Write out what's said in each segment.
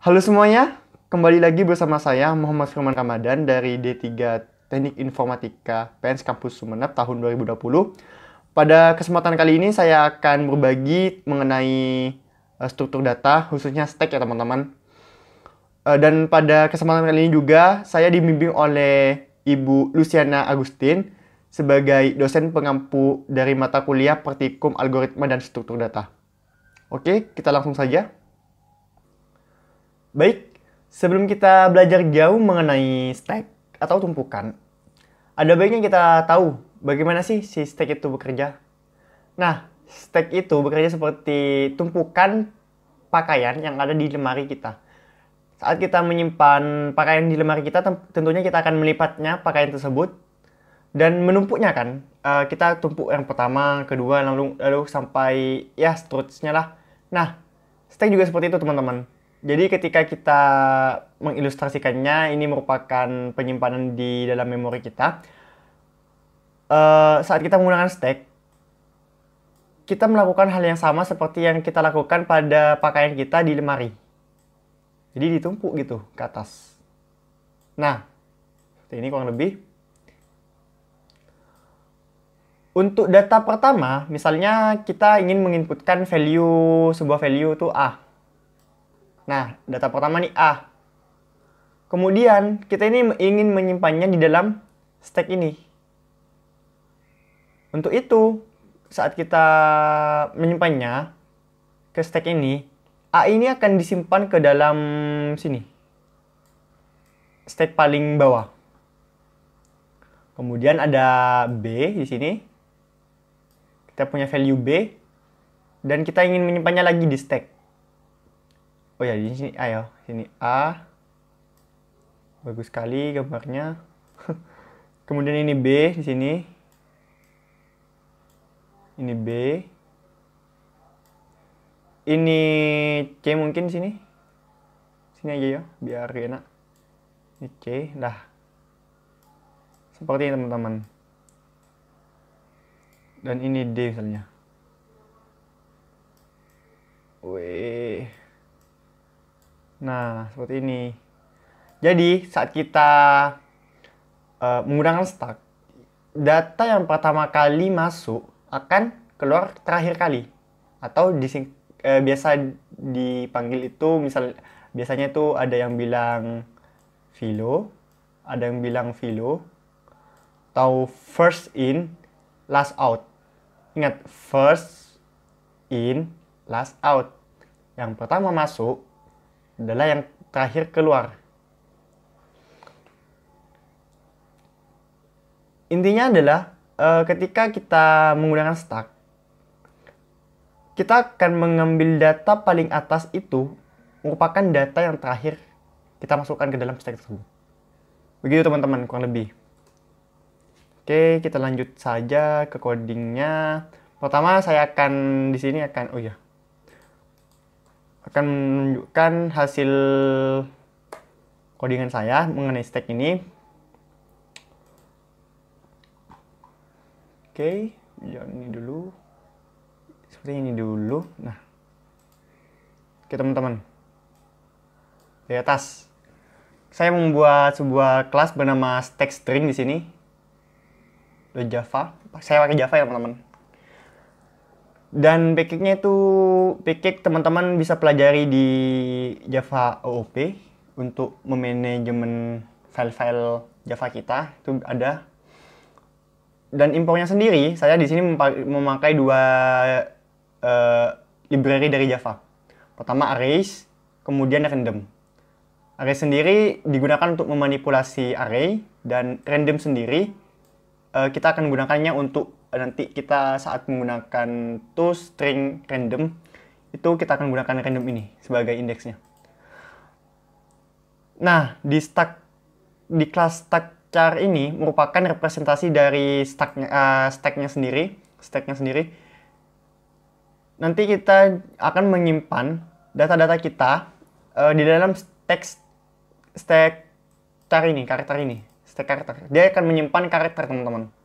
Halo semuanya, kembali lagi bersama saya Muhammad Firman Ramadan dari D3 Teknik Informatika PNS Kampus Sumeneb tahun 2020. Pada kesempatan kali ini saya akan berbagi mengenai struktur data, khususnya stack ya teman-teman. Dan pada kesempatan kali ini juga saya dibimbing oleh Ibu Luciana Agustin sebagai dosen pengampu dari mata kuliah Praktikum Algoritma dan Struktur Data. Oke, kita langsung saja. Baik, sebelum kita belajar jauh mengenai stack atau tumpukan, ada baiknya kita tahu bagaimana sih si stack itu bekerja. Nah, stack itu bekerja seperti tumpukan pakaian yang ada di lemari kita. Saat kita menyimpan pakaian di lemari kita, tentunya kita akan melipatnya pakaian tersebut dan menumpuknya kan. Kita tumpuk yang pertama, kedua, lalu sampai ya seterusnya lah. Nah, stack juga seperti itu teman-teman. Jadi ketika kita mengilustrasikannya, ini merupakan penyimpanan di dalam memori kita. Saat kita menggunakan stack, kita melakukan hal yang sama seperti yang kita lakukan pada pakaian kita di lemari. Jadi ditumpuk gitu ke atas. Nah, seperti ini kurang lebih. Untuk data pertama, misalnya kita ingin menginputkan sebuah value itu A. Nah, data pertama nih A. Kemudian, kita ini ingin menyimpannya di dalam stack ini. Untuk itu, saat kita menyimpannya ke stack ini, A ini akan disimpan ke dalam sini. Stack paling bawah. Kemudian ada B di sini. Kita punya value B dan kita ingin menyimpannya lagi di stack. Oh ya, di sini ayo, sini A. Bagus sekali gambarnya. Kemudian ini B di sini. Ini B. Ini C mungkin di sini. Sini aja ya, biar enak. Ini C, dah. Seperti ini teman-teman. Dan ini D misalnya. Wih. Nah, seperti ini. Jadi, saat kita menggunakan stack, data yang pertama kali masuk akan keluar terakhir kali. Atau biasa dipanggil itu, biasanya itu ada yang bilang filo, ada yang bilang filo, atau first in, last out. Ingat, first in, last out. Yang pertama masuk adalah yang terakhir keluar. Intinya adalah ketika kita menggunakan stack, kita akan mengambil data paling atas itu merupakan data yang terakhir kita masukkan ke dalam stack tersebut. Begitu teman-teman, kurang lebih. Oke, kita lanjut saja ke codingnya. Pertama saya akan di sini akan menunjukkan hasil codingan saya mengenai stack ini. Oke, yang ini dulu. Seperti ini dulu. Nah. Oke, teman-teman. Di atas saya membuat sebuah kelas bernama stack string di sini. Java. Saya pakai Java ya, teman-teman. Dan package-nya itu package teman-teman bisa pelajari di Java OOP untuk memanajemen file-file Java kita. Itu ada. Dan impornya sendiri, saya di sini memakai dua library dari Java. Pertama arrays, kemudian random. Array sendiri digunakan untuk memanipulasi array, dan random sendiri kita akan menggunakannya untuk nanti kita saat menggunakan toString random, itu kita akan menggunakan random ini sebagai indeksnya. Nah, di kelas stackchar ini merupakan representasi dari stacknya sendiri. Nanti kita akan menyimpan data-data kita di dalam stackchar ini, stack karakter. Dia akan menyimpan karakter, teman-teman.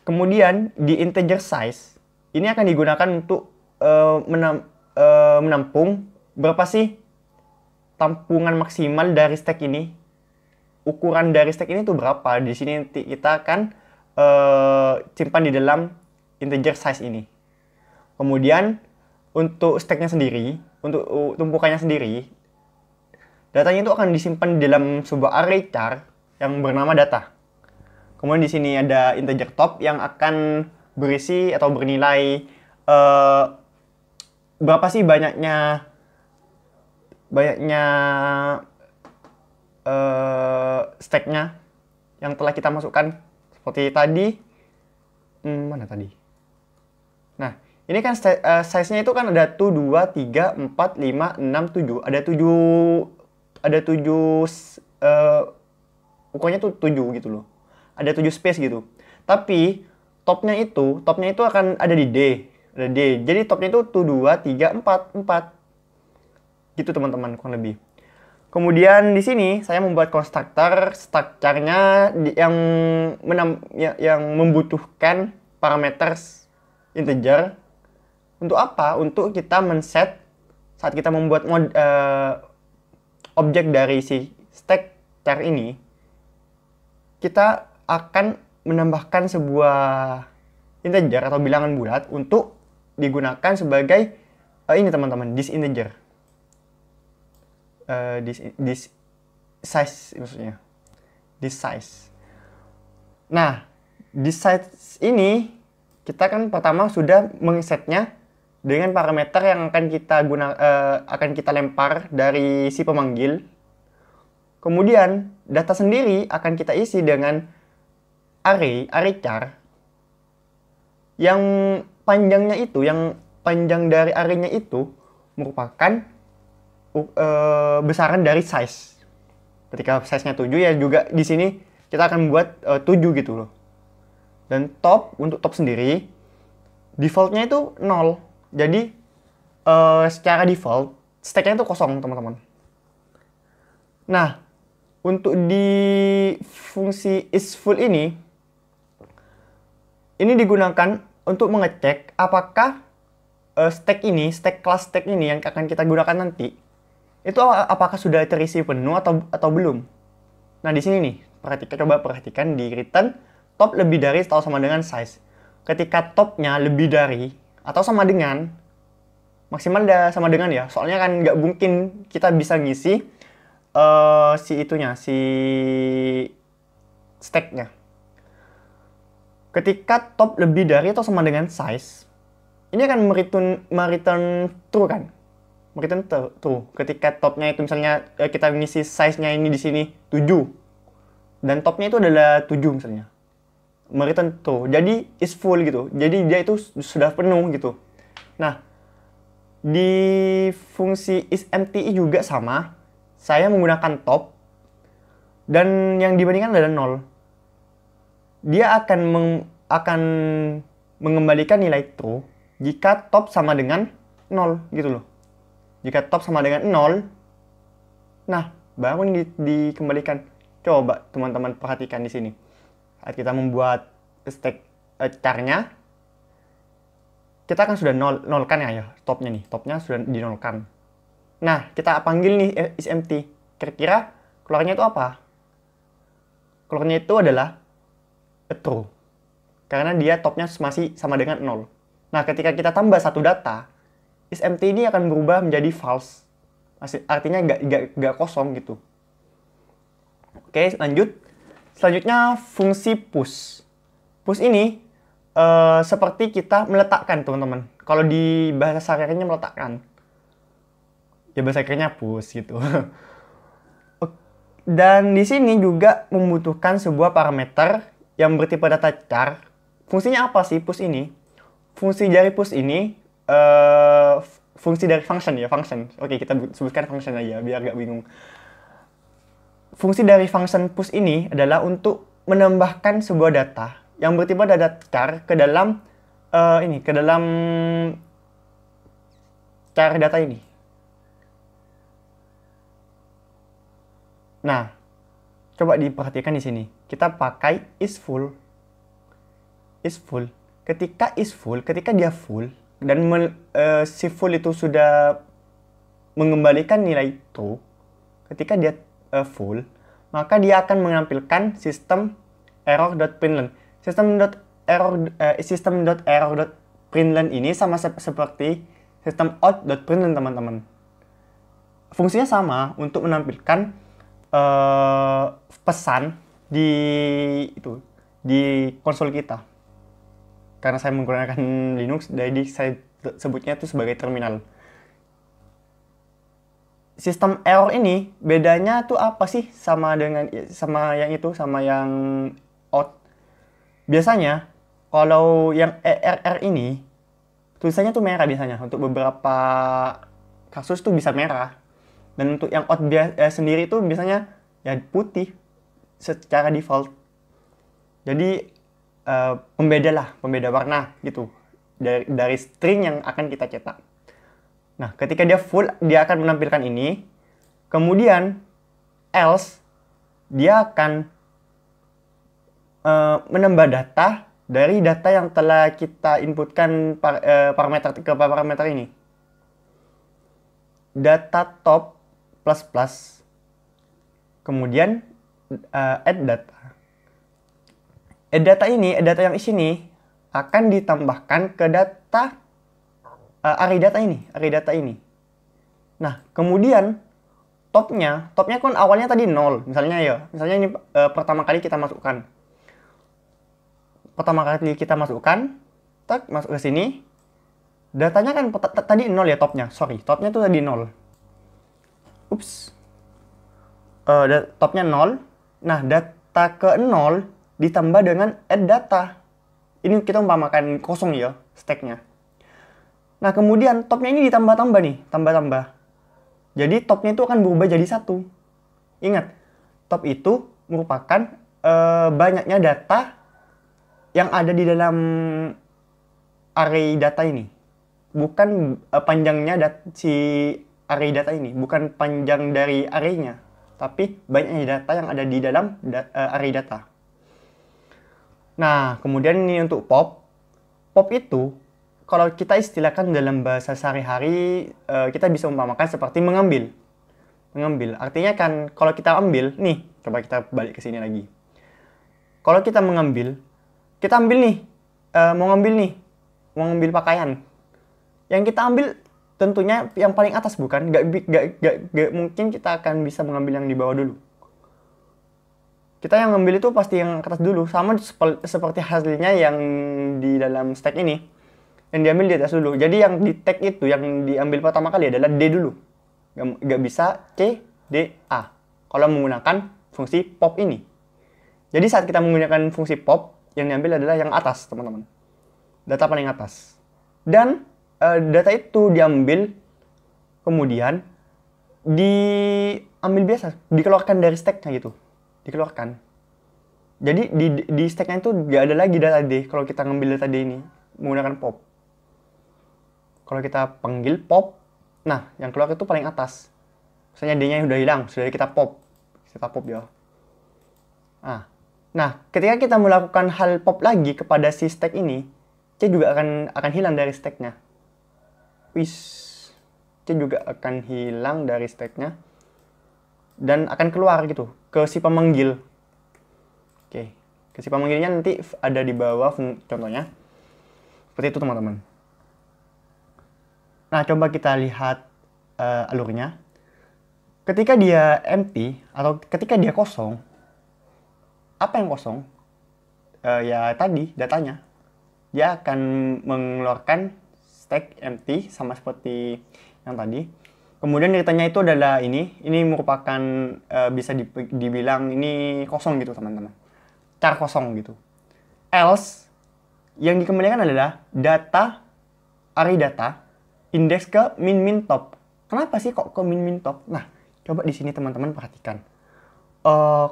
Kemudian di integer size ini akan digunakan untuk menampung berapa sih tampungan maksimal dari stack ini? Ukuran dari stack ini tuh berapa? Di sini nanti kita akan simpan di dalam integer size ini. Kemudian untuk stacknya sendiri, untuk tumpukannya sendiri, datanya itu akan disimpan di dalam sebuah array char yang bernama data. Kemudian di sini ada integer top yang akan berisi atau bernilai berapa sih banyaknya stacknya yang telah kita masukkan seperti tadi. Mana tadi? Nah, ini kan size-nya itu kan ada 1, 2, 3, 4, 5, 6, 7. Ada 7 ukurannya tuh 7 gitu loh. Ada 7 space gitu. Tapi topnya itu akan ada di D. Ada D. Jadi topnya itu 1, 2, 3, 4, 4. Gitu teman-teman kurang lebih. Kemudian di sini saya membuat konstruktor structure-nya yang membutuhkan parameter integer. Untuk apa? Untuk kita men-set saat kita membuat objek dari si stack char ini, kita akan menambahkan sebuah integer atau bilangan bulat untuk digunakan sebagai ini teman-teman, this integer. This size maksudnya. This size. Nah, this size ini kita kan pertama sudah mengsetnya dengan parameter yang akan kita lempar dari si pemanggil. Kemudian data sendiri akan kita isi dengan array char yang panjang dari array-nya itu merupakan besaran dari size. Ketika size-nya 7 ya juga di sini kita akan buat 7 gitu loh. Dan untuk top sendiri default-nya itu 0. Jadi secara default stack-nya itu kosong, teman-teman. Nah, untuk di fungsi isFull ini digunakan untuk mengecek apakah stack class stack ini yang akan kita gunakan nanti itu apakah sudah terisi penuh atau belum. Nah, di sini nih, coba perhatikan di return top lebih dari atau sama dengan size. Ketika topnya lebih dari atau sama dengan, maksimal udah sama dengan ya, soalnya kan nggak mungkin kita bisa ngisi si stacknya. Ketika top lebih dari atau sama dengan size, ini akan mereturn true kan? Mereturn true. Ketika topnya itu misalnya kita ngisi size-nya ini di sini 7 dan topnya itu adalah 7 misalnya. Mereturn true. Jadi is full gitu. Jadi dia itu sudah penuh gitu. Nah, di fungsi isEmpty juga sama. Saya menggunakan top dan yang dibandingkan adalah 0. Dia akan mengembalikan nilai true jika top sama dengan 0 gitu loh. Jika top sama dengan 0, nah baru dikembalikan. Coba teman-teman perhatikan di sini. Saat kita membuat stack char-nya, kita kan sudah nolkan ya topnya nih. Topnya sudah dinolkan. Nah, kita panggil nih isEmpty. Kira-kira keluarnya itu apa? Keluarnya itu adalah true. Karena dia topnya masih sama dengan 0. Nah, ketika kita tambah satu data, isEmpty ini akan berubah menjadi false. Artinya nggak kosong gitu. Oke, lanjut. Selanjutnya fungsi push. Push ini seperti kita meletakkan, teman-teman. Kalau di bahasa sehari-harinya meletakkan. Ya bahasa akhirnya push gitu. Dan di sini juga membutuhkan sebuah parameter yang bertipe data char. Fungsinya apa sih push ini? Fungsi dari push ini fungsi dari function. Oke, kita sebutkan function aja biar gak bingung. Fungsi dari function push ini adalah untuk menambahkan sebuah data yang bertipe data char ke dalam char data ini. Nah, coba diperhatikan di sini. Kita pakai isFull. Ketika dia full dan si full itu sudah mengembalikan nilai true, ketika dia full, maka dia akan menampilkan sistem error.println. System.error.println ini sama seperti sistem out.println, teman-teman. Fungsinya sama untuk menampilkan pesan di konsol kita. Karena saya menggunakan Linux, jadi saya sebutnya itu sebagai terminal. Sistem error ini bedanya tuh apa sih sama yang out? Biasanya kalau yang ERR ini tulisannya tuh merah biasanya. Untuk beberapa kasus tuh bisa merah. Dan untuk yang out sendiri tuh biasanya ya putih secara default. Jadi pembeda warna gitu dari string yang akan kita cetak. Nah, ketika dia full, dia akan menampilkan ini. Kemudian, else, dia akan menambah data dari data yang telah kita inputkan parameter ini. Data top plus plus. Kemudian, add data. Add data yang sini akan ditambahkan ke data array data ini. Nah, kemudian topnya kan awalnya tadi 0. Misalnya ini pertama kali kita masukkan. Tak masuk ke sini. Datanya kan tadi 0 ya topnya. Topnya tuh tadi 0. Ups. Topnya 0. Nah, data ke 0 ditambah dengan add data. Ini kita umpamakan kosong ya, stacknya. Nah, kemudian topnya ini ditambah-tambah nih, tambah-tambah. Jadi topnya itu akan berubah jadi 1. Ingat, top itu merupakan banyaknya data yang ada di dalam array data ini. Bukan panjangnya si array data ini, bukan panjang dari array-nya, tapi banyaknya data yang ada di dalam array data. Nah, kemudian ini untuk pop. Pop itu kalau kita istilahkan dalam bahasa sehari-hari, kita bisa umpamakan seperti mengambil. Artinya kan kalau kita ambil, nih, coba kita balik ke sini lagi. Kalau kita mengambil, kita ambil nih, mau ngambil pakaian. Yang kita ambil tentunya yang paling atas, bukan? Gak mungkin kita akan bisa mengambil yang di bawah dulu. Kita yang ngambil itu pasti yang atas dulu, sama seperti hasilnya yang di dalam stack ini. Yang diambil di atas dulu. Jadi yang di tag itu, yang diambil pertama kali adalah D dulu. Nggak bisa C, D, A. Kalau menggunakan fungsi pop ini. Jadi saat kita menggunakan fungsi pop, yang diambil adalah yang atas, teman-teman. Data paling atas. Dan data itu diambil, kemudian diambil biasa. Dikeluarkan dari stacknya gitu. Dikeluarkan. Jadi di stacknya itu nggak ada lagi data D kalau kita ngambil data D ini menggunakan pop. Kalau kita panggil pop, nah yang keluar itu paling atas. Misalnya D-nya udah hilang, sudah kita pop ya. Nah, ketika kita melakukan hal pop lagi kepada si stack ini, C juga akan hilang dari stacknya. C juga akan hilang dari stacknya dan akan keluar gitu ke si pemanggil. Oke, ke si pemanggilnya nanti ada di bawah contohnya. Seperti itu, teman-teman. Nah, coba kita lihat alurnya. Ketika dia empty atau ketika dia kosong, apa yang kosong? Ya tadi datanya. Dia akan mengeluarkan stack empty sama seperti yang tadi. Kemudian datanya itu adalah ini merupakan bisa dibilang ini kosong gitu, teman-teman. Char kosong gitu. Else yang dikembalikan adalah data array data indeks ke min top. Kenapa sih kok ke min top? Nah, coba di sini teman-teman perhatikan.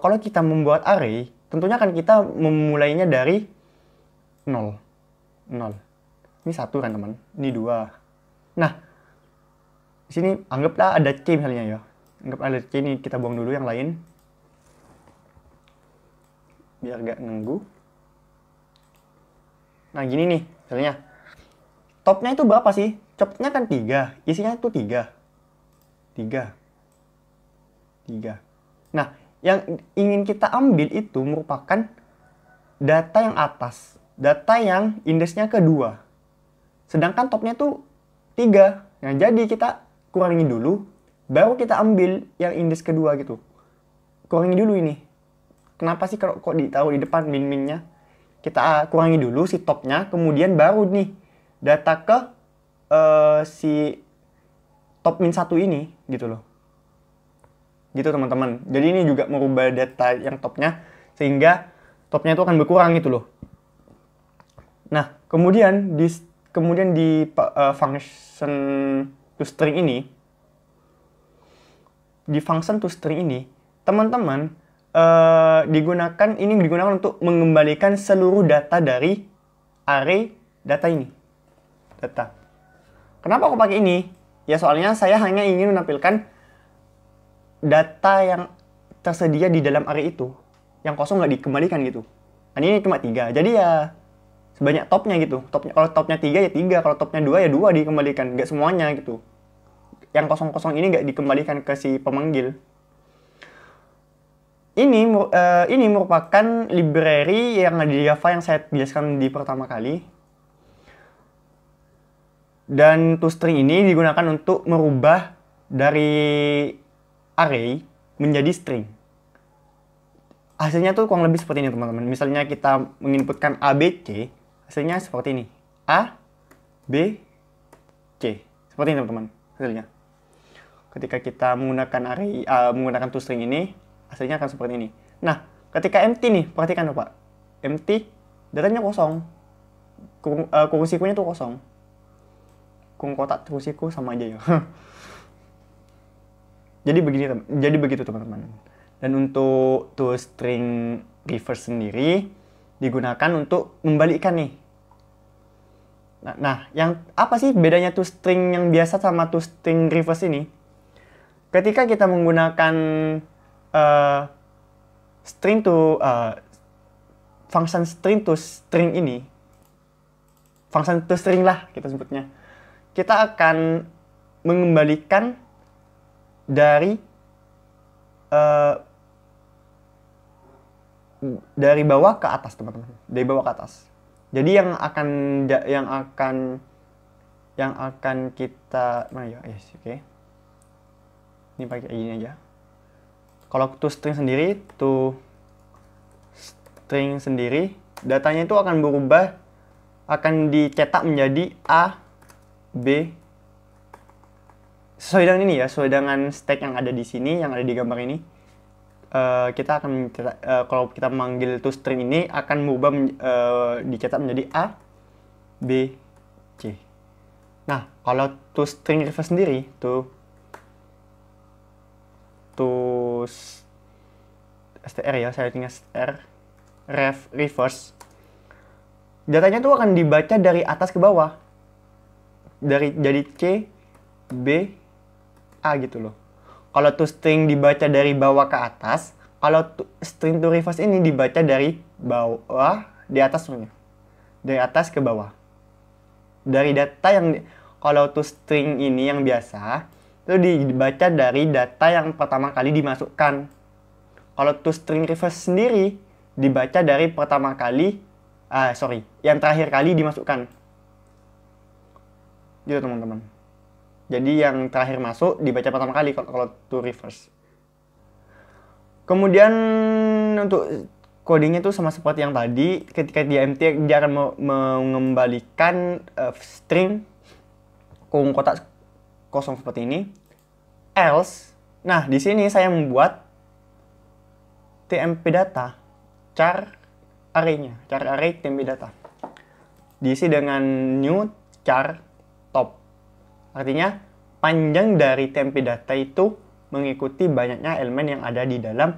Kalau kita membuat array, tentunya kan kita memulainya dari 0. Ini 1 kan, teman. Ini 2. Nah, di sini anggaplah ada C misalnya ya. Anggap ada C, ini kita buang dulu yang lain. Biar gak nganggu. Nah, gini nih, misalnya. Topnya itu berapa sih? Topnya kan 3, isinya itu 3. 3. Nah, yang ingin kita ambil itu merupakan data yang atas, data yang indeksnya kedua. Sedangkan topnya tuh 3. Nah, jadi kita kurangi dulu, baru kita ambil yang indeks kedua gitu. Kurangi dulu ini. Kenapa sih kok ditaruh di depan min-minnya? Kita kurangi dulu si topnya, kemudian baru nih data ke si top min 1 ini gitu loh. Gitu teman-teman. Jadi ini juga merubah data yang topnya sehingga topnya itu akan berkurang gitu loh. Nah, kemudian di function toString ini, teman-teman digunakan untuk mengembalikan seluruh data dari array data ini. Kenapa aku pakai ini? Ya soalnya saya hanya ingin menampilkan data yang tersedia di dalam array itu. Yang kosong nggak dikembalikan gitu. Nah, ini cuma 3. Jadi ya sebanyak topnya gitu. Kalau topnya 3 ya 3. Kalau topnya 2 ya 2 dikembalikan. Nggak semuanya gitu. Yang kosong-kosong ini nggak dikembalikan ke si pemanggil. Ini merupakan library yang ada di Java yang saya jelaskan di pertama kali. Dan toString ini digunakan untuk merubah dari array menjadi string. Hasilnya tuh kurang lebih seperti ini teman-teman. Misalnya kita menginputkan A, B, C, hasilnya seperti ini. A, B, C. Seperti ini teman-teman hasilnya. Ketika kita menggunakan toString ini, hasilnya akan seperti ini. Nah, ketika empty nih, perhatikan Pak. Empty, datanya kosong. Kurung sikunya tuh kosong. Kurung kotak kurung siku sama aja ya. Jadi begitu teman-teman. Dan untuk toString reverse sendiri digunakan untuk membalikkan nih. Nah, yang apa sih bedanya toString yang biasa sama toString reverse ini? Ketika kita menggunakan function string to string ini, function to string lah kita sebutnya, kita akan mengembalikan dari bawah ke atas teman-teman, dari bawah ke atas. Jadi yang akan kita oke. Ini pakai ini aja. Kalau toString sendiri, datanya itu akan berubah, akan dicetak menjadi A, B, sesuai dengan ini ya, sesuai dengan stack yang ada di sini, yang ada di gambar ini. Kita akan mencetak, kalau kita memanggil toString ini akan berubah dicetak menjadi A, B, C. Nah, kalau toString reverse sendiri, str ya, saya tinggal str reverse, datanya tuh akan dibaca dari atas ke bawah, dari C, B, A gitu loh. Kalau toString dibaca dari bawah ke atas, kalau string to reverse ini dibaca dari bawah di atas sebenarnya, dari atas ke bawah. Dari data yang kalau toString ini yang biasa itu dibaca dari data yang pertama kali dimasukkan. Kalau toString reverse sendiri dibaca dari yang terakhir kali dimasukkan. Gitu teman-teman. Jadi yang terakhir masuk dibaca pertama kali kalau to reverse. Kemudian untuk codingnya itu sama seperti yang tadi. Ketika dia empty, dia akan mengembalikan string kurung kotak kosong seperti ini. Else, nah di sini saya membuat tmp data, char array-nya, char array tmp data. Diisi dengan new char top. Artinya panjang dari tmp data itu mengikuti banyaknya elemen yang ada di dalam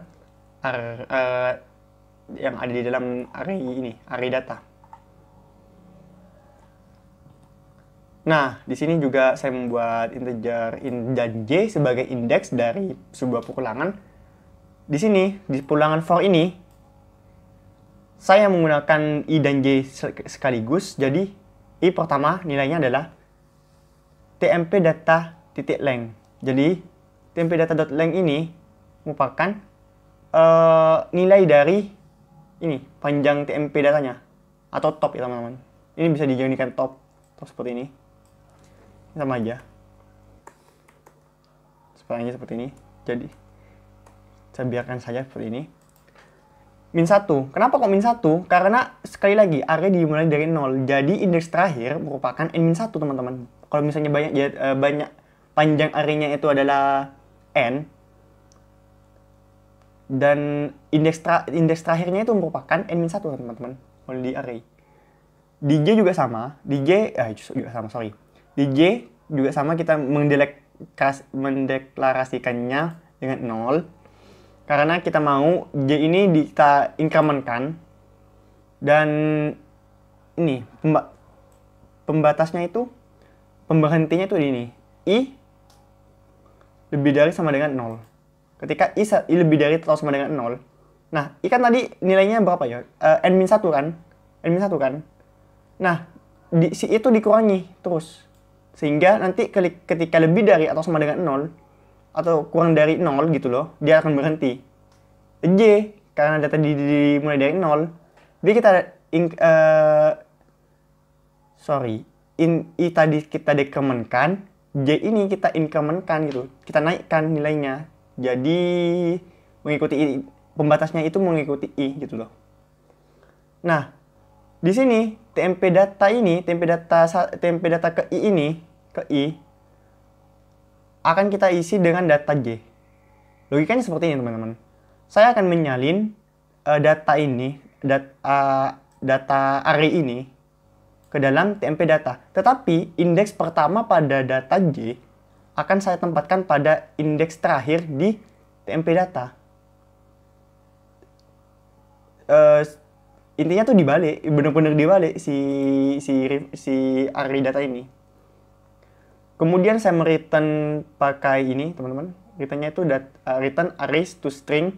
array ini, array data. Nah, di sini juga saya membuat integer dan j sebagai indeks dari sebuah pukulangan. Di sini, di pukulangan for ini, saya menggunakan i dan j sekaligus. Jadi, i pertama nilainya adalah tmp data titik length. Jadi, tmpdata.length ini merupakan nilai dari ini panjang tmp datanya atau top ya teman-teman. Ini bisa dijadikan top seperti ini. Sama aja. Seperti ini. Jadi saya biarkan saja seperti ini. Min 1. Kenapa kok min 1? Karena sekali lagi array dimulai dari 0. Jadi indeks terakhir merupakan n-1 teman-teman. Kalau misalnya banyak panjang array-nya itu adalah n, dan indeks terakhirnya itu merupakan n-1 teman-teman. Kalau di array. Di J juga sama. Di J juga sama, kita mendeklarasikannya dengan 0. Karena kita mau J ini kita incrementkan. Dan ini pembatasnya itu, pemberhentinya itu di ini. I lebih dari sama dengan 0. Ketika I lebih dari atau sama dengan 0. Nah, I kan tadi nilainya berapa ya? N-1 kan? N-1 kan? Nah, si itu dikurangi terus. Sehingga nanti ketika lebih dari atau sama dengan 0, atau kurang dari 0 gitu loh, dia akan berhenti. J, karena data dimulai dari 0, jadi kita I tadi kita dekrementkan, J ini kita incrementkan gitu, kita naikkan nilainya. Jadi mengikuti I, pembatasnya itu mengikuti I gitu loh. Nah, di sini TMP data ke I ini, ke I akan kita isi dengan data J. Logikanya seperti ini teman-teman. Saya akan menyalin data array ini ke dalam TMP data. Tetapi indeks pertama pada data J akan saya tempatkan pada indeks terakhir di TMP data. Intinya tuh dibalik, benar-benar dibalik si array data ini. Kemudian saya return pakai ini, teman-teman. Returnnya itu return arrays to string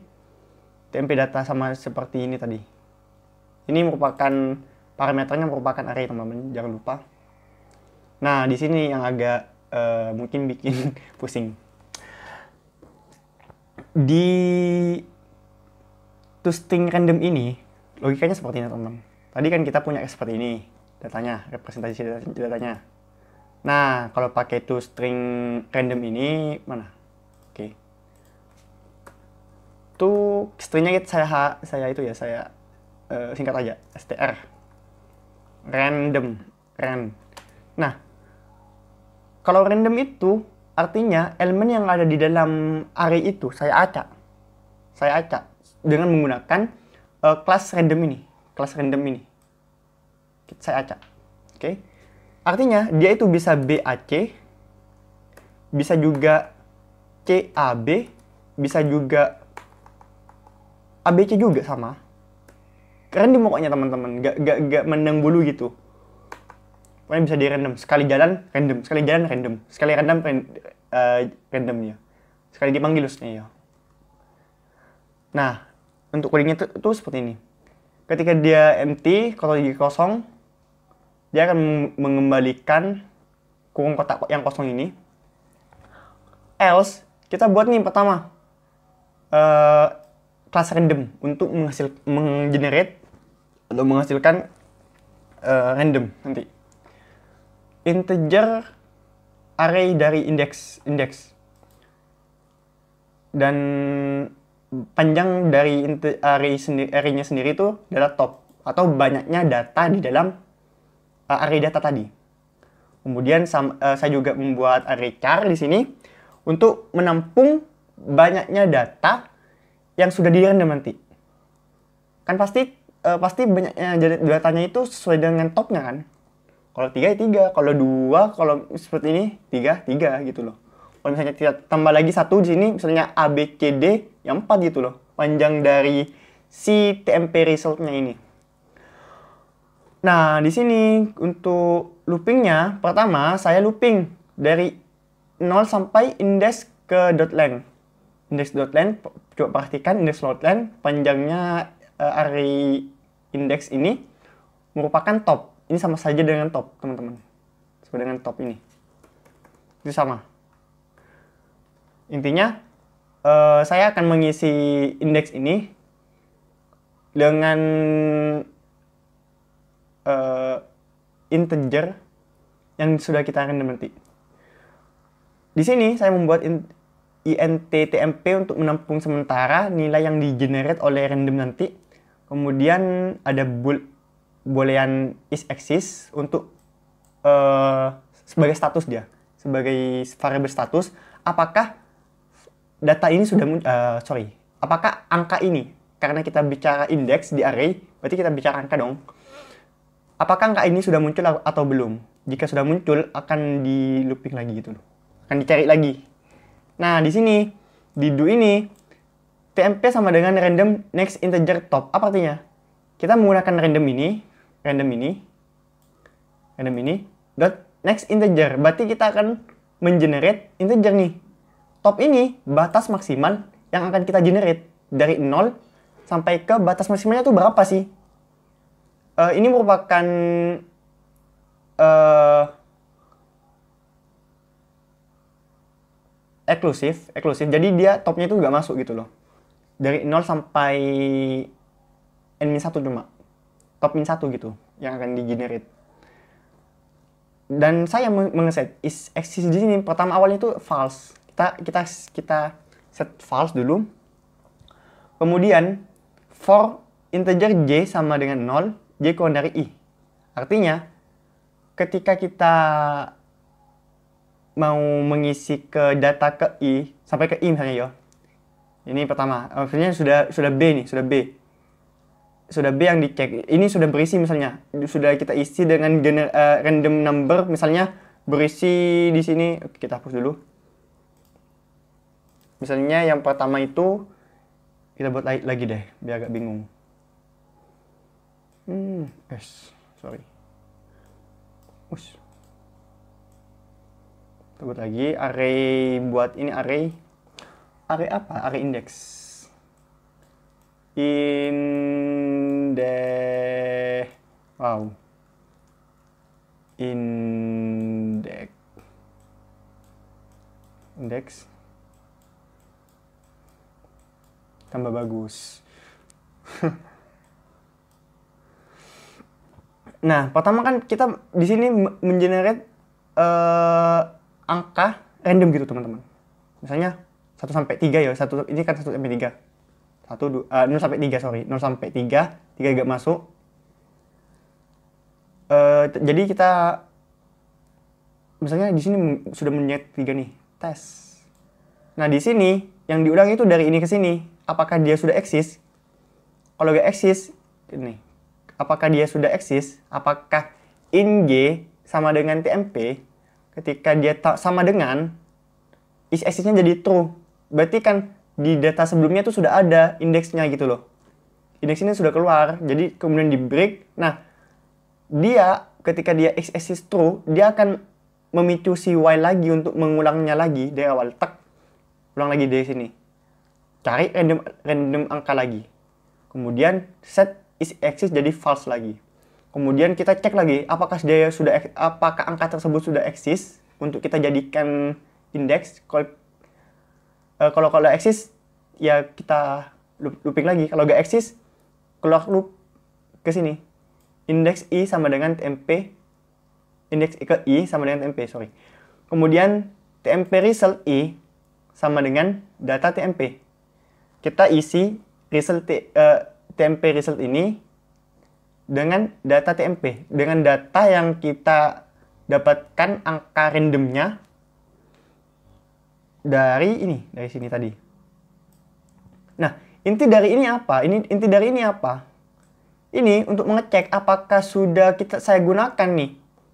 TMP data sama seperti ini tadi. Ini merupakan parameternya merupakan array, teman-teman. Jangan lupa. Nah, di sini yang agak mungkin bikin pusing. Di to string random ini, logikanya seperti ini, teman-teman. Tadi kan kita punya seperti ini datanya, representasi datanya. Nah, kalau pakai to string random ini mana? Oke. To stringnya saya singkat aja, str random. Nah, kalau random itu artinya elemen yang ada di dalam array itu saya acak dengan menggunakan kelas random ini. Saya acak. Oke. Artinya dia itu bisa BAC, bisa juga CAB, bisa juga ABC juga sama. Random pokoknya teman-teman, gak mendang bulu gitu. Pokoknya bisa di random, sekali jalan random, sekali random ya. Sekali dipanggil ya. Nah, untuk codingnya itu seperti ini. Ketika dia empty, kalau dia kosong, dia akan mengembalikan kurung kotak yang kosong ini. Else, kita buat nih pertama kelas random untuk menggenerate atau menghasilkan random nanti. Integer array dari indeks. Dan panjang dari array-nya sendiri itu adalah top atau banyaknya data di dalam array data tadi. Kemudian saya juga membuat array char di sini untuk menampung banyaknya data yang sudah di random nanti. Kan pasti banyaknya datanya itu sesuai dengan topnya kan. Kalau 3 ya 3, kalau 2, kalau seperti ini 3 gitu loh. Kalau misalnya kita tambah lagi 1 di sini, misalnya A, B, C, D, yang 4 gitu loh. Panjang dari si TMP resultnya ini. Nah, di sini untuk loopingnya, pertama saya looping dari 0 sampai indeks ke .length. Indeks .length, coba perhatikan indeks .length, panjangnya array indeks ini merupakan top. Ini sama saja dengan top, teman-teman. Sama dengan top ini. Itu sama. Intinya saya akan mengisi indeks ini dengan integer yang sudah kita random nanti. Di sini saya membuat int tmp untuk menampung sementara nilai yang di-generate oleh random nanti. Kemudian ada boolean isExist untuk sebagai status dia, sebagai variabel status, apakah data ini sudah apakah angka ini, karena kita bicara indeks di array, berarti kita bicara angka dong. Apakah angka ini sudah muncul atau belum? Jika sudah muncul, akan di looping lagi gitu loh. Akan dicari lagi. Nah, di sini, di do ini, tmp sama dengan random next integer top. Apa artinya? Kita menggunakan random ini, dot next integer. Berarti kita akan mengenerate integer nih. Top ini batas maksimal yang akan kita generate dari 0 sampai ke batas maksimalnya itu berapa sih? Ini merupakan eksklusif. Jadi dia topnya itu nggak masuk gitu loh. Dari 0 sampai n-1 cuma. Top min 1 gitu yang akan di-generate. Dan saya mengeset isExist di sini pertama awalnya itu false. Kita set false dulu. Kemudian for integer j sama dengan 0, j kurang dari i. Artinya ketika kita mau mengisi ke data ke i sampai ke i misalnya yo. Ini pertama, maksudnya sudah B nih, sudah B yang dicek. Ini sudah berisi misalnya, sudah kita isi dengan random number misalnya berisi di sini. Oke, kita hapus dulu. Misalnya yang pertama itu kita buat lagi deh, biar agak bingung. Sorry. Kita buat lagi array, buat ini array apa? Array index. Index tambah bagus. Nah, pertama kan kita di sini mengenerate angka random gitu, teman-teman. Misalnya 1 sampai 3 ya. Ini kan 1 sampai 3. 0 sampai 3, sorry. 0 sampai 3 gak masuk. Jadi kita misalnya di sini sudah menyet 3 nih, tes. Nah, di sini yang diulang itu dari ini ke sini. Apakah dia sudah eksis? Kalau gak eksis, ini. Apakah dia sudah eksis? Apakah int j sama dengan tmp? Ketika dia sama dengan, isExist-nya jadi true. Berarti kan di data sebelumnya itu sudah ada indeksnya gitu loh. Indeks ini sudah keluar, jadi kemudian di break. Nah, dia ketika dia isExist true, dia akan memicu si while lagi untuk mengulangnya lagi dari awal. Ulang lagi dari sini. Cari random angka lagi. Kemudian set isExist jadi false lagi. Kemudian kita cek lagi apakah angka tersebut sudah eksis untuk kita jadikan indeks. Kalau eksis ya kita looping lagi. Kalau gak eksis, keluar loop ke sini. Indeks i sama dengan tmp. Indeks ke i sama dengan tmp, sorry. Kemudian tmp result i sama dengan data tmp. Kita isi tmp result ini dengan data tmp. Dengan data yang kita dapatkan angka randomnya dari sini tadi. Nah, inti dari ini apa? Ini untuk mengecek apakah sudah saya gunakan nih.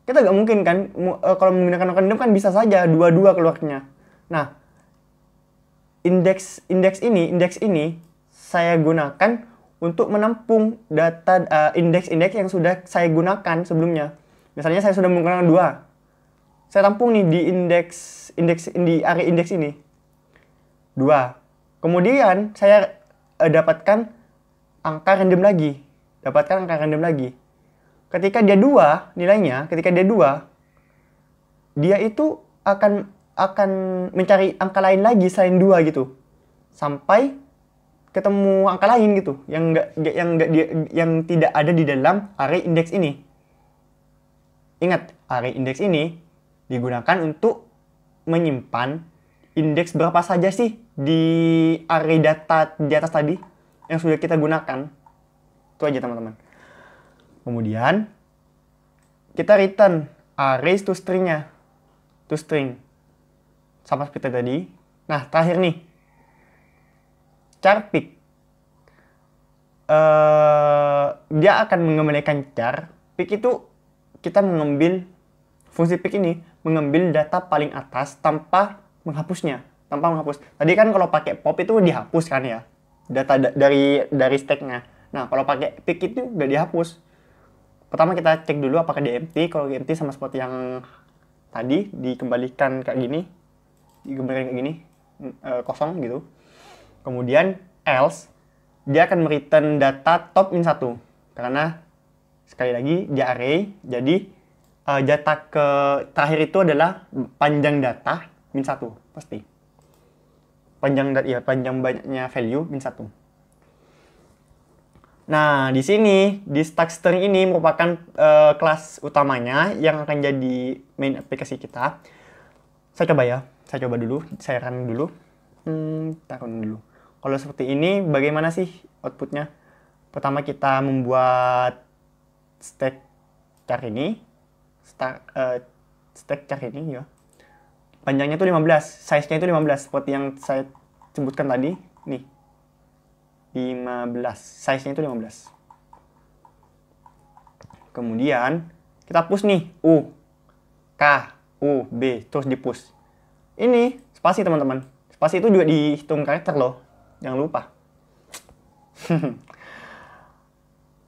Kita nggak mungkin kan, kalau menggunakan random kan bisa saja dua-dua keluarnya. Nah, indeks ini saya gunakan untuk menampung data indeks-indeks yang sudah saya gunakan sebelumnya. Misalnya saya sudah menggunakan 2. Saya tampung nih di di array indeks ini. 2. Kemudian saya dapatkan angka random lagi. Ketika dia 2 nilainya, dia itu akan akan mencari angka lain lagi selain 2 gitu. Sampai ketemu angka lain gitu yang tidak ada di dalam array index ini. Ingat, array index ini digunakan untuk menyimpan indeks berapa saja sih di array data di atas tadi yang sudah kita gunakan. Itu aja teman-teman. Kemudian kita return array to string-nya. To string. Sama seperti tadi. Nah, terakhir nih. Char pick. Dia akan mengembalikan char. Pick itu kita mengambil fungsi pick ini mengambil data paling atas tanpa menghapusnya. Tanpa menghapus. Tadi kan kalau pakai pop itu dihapus kan ya. Data dari stack-nya. Nah, kalau pakai pick itu nggak dihapus. Pertama kita cek dulu apakah dia empty. Kalau empty sama seperti yang tadi dikembalikan kayak gini. Kosong gitu. Kemudian else dia akan return data top min 1 karena sekali lagi dia array, jadi data terakhir itu adalah panjang data min 1 pasti. Panjang banyaknya value min 1. Nah, di sini di stack string ini merupakan kelas utamanya yang akan jadi main aplikasi kita. Saya coba dulu, saya run dulu. Taruh dulu. Kalau seperti ini, bagaimana sih outputnya? Pertama kita membuat stack char ini. Stack char ini ya. Panjangnya itu 15, size-nya itu 15 seperti yang saya sebutkan tadi. Nih. 15, size-nya itu 15. Kemudian kita push nih U, K, U, B, terus di push. Ini spasi teman-teman. Spasi itu juga dihitung karakter loh. Jangan lupa.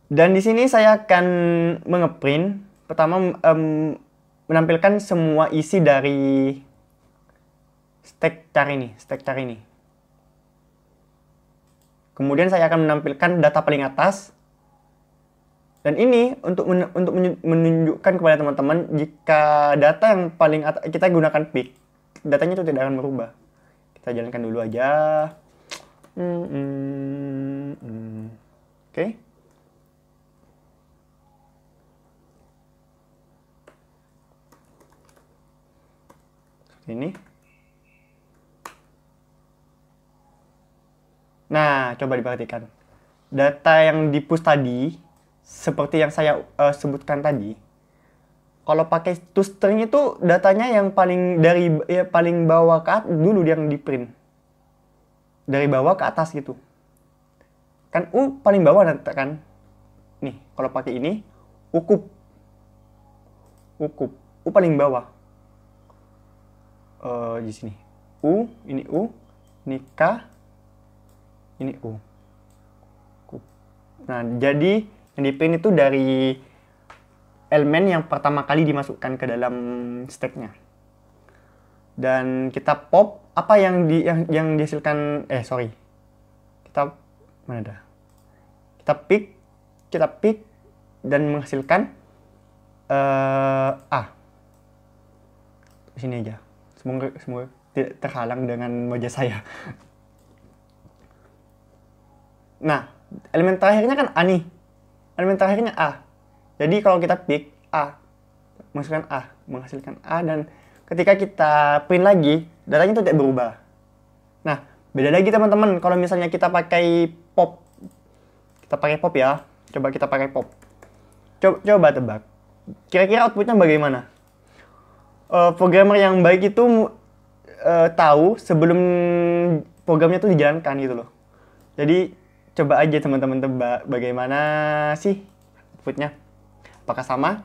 Dan di sini saya akan mengeprint. Pertama menampilkan semua isi dari stack char ini. Kemudian saya akan menampilkan data paling atas. Dan ini untuk menunjukkan kepada teman-teman jika data yang paling atas kita gunakan pick, datanya itu tidak akan berubah. Kita jalankan dulu aja. Oke. Seperti ini. Nah, coba diperhatikan. Data yang di push tadi, seperti yang saya sebutkan tadi, kalau pakai toString itu datanya yang paling paling bawah ke atas dulu yang di print. Dari bawah ke atas gitu. Kan U paling bawah nanti kan. Nih, kalau pakai ini U paling bawah. Di sini. Ini K, ini U. Nah, jadi yang di print itu dari elemen yang pertama kali dimasukkan ke dalam stack-nya. Dan kita pop apa yang dihasilkan kita mana dah? Kita pick dan menghasilkan A. Di sini aja. Semoga tidak terhalang dengan wajah saya. Nah, elemen terakhirnya kan A nih. Elemen terakhirnya A. Jadi kalau kita pick A, menghasilkan A, dan ketika kita print lagi, datanya itu tidak berubah. Nah, beda lagi teman-teman kalau misalnya kita pakai pop. Kita pakai pop ya. Coba kita pakai pop. Coba tebak. Kira-kira outputnya bagaimana? Programmer yang baik itu tahu sebelum programnya itu dijalankan gitu loh. Jadi coba aja teman-teman tebak bagaimana sih outputnya. Apakah sama?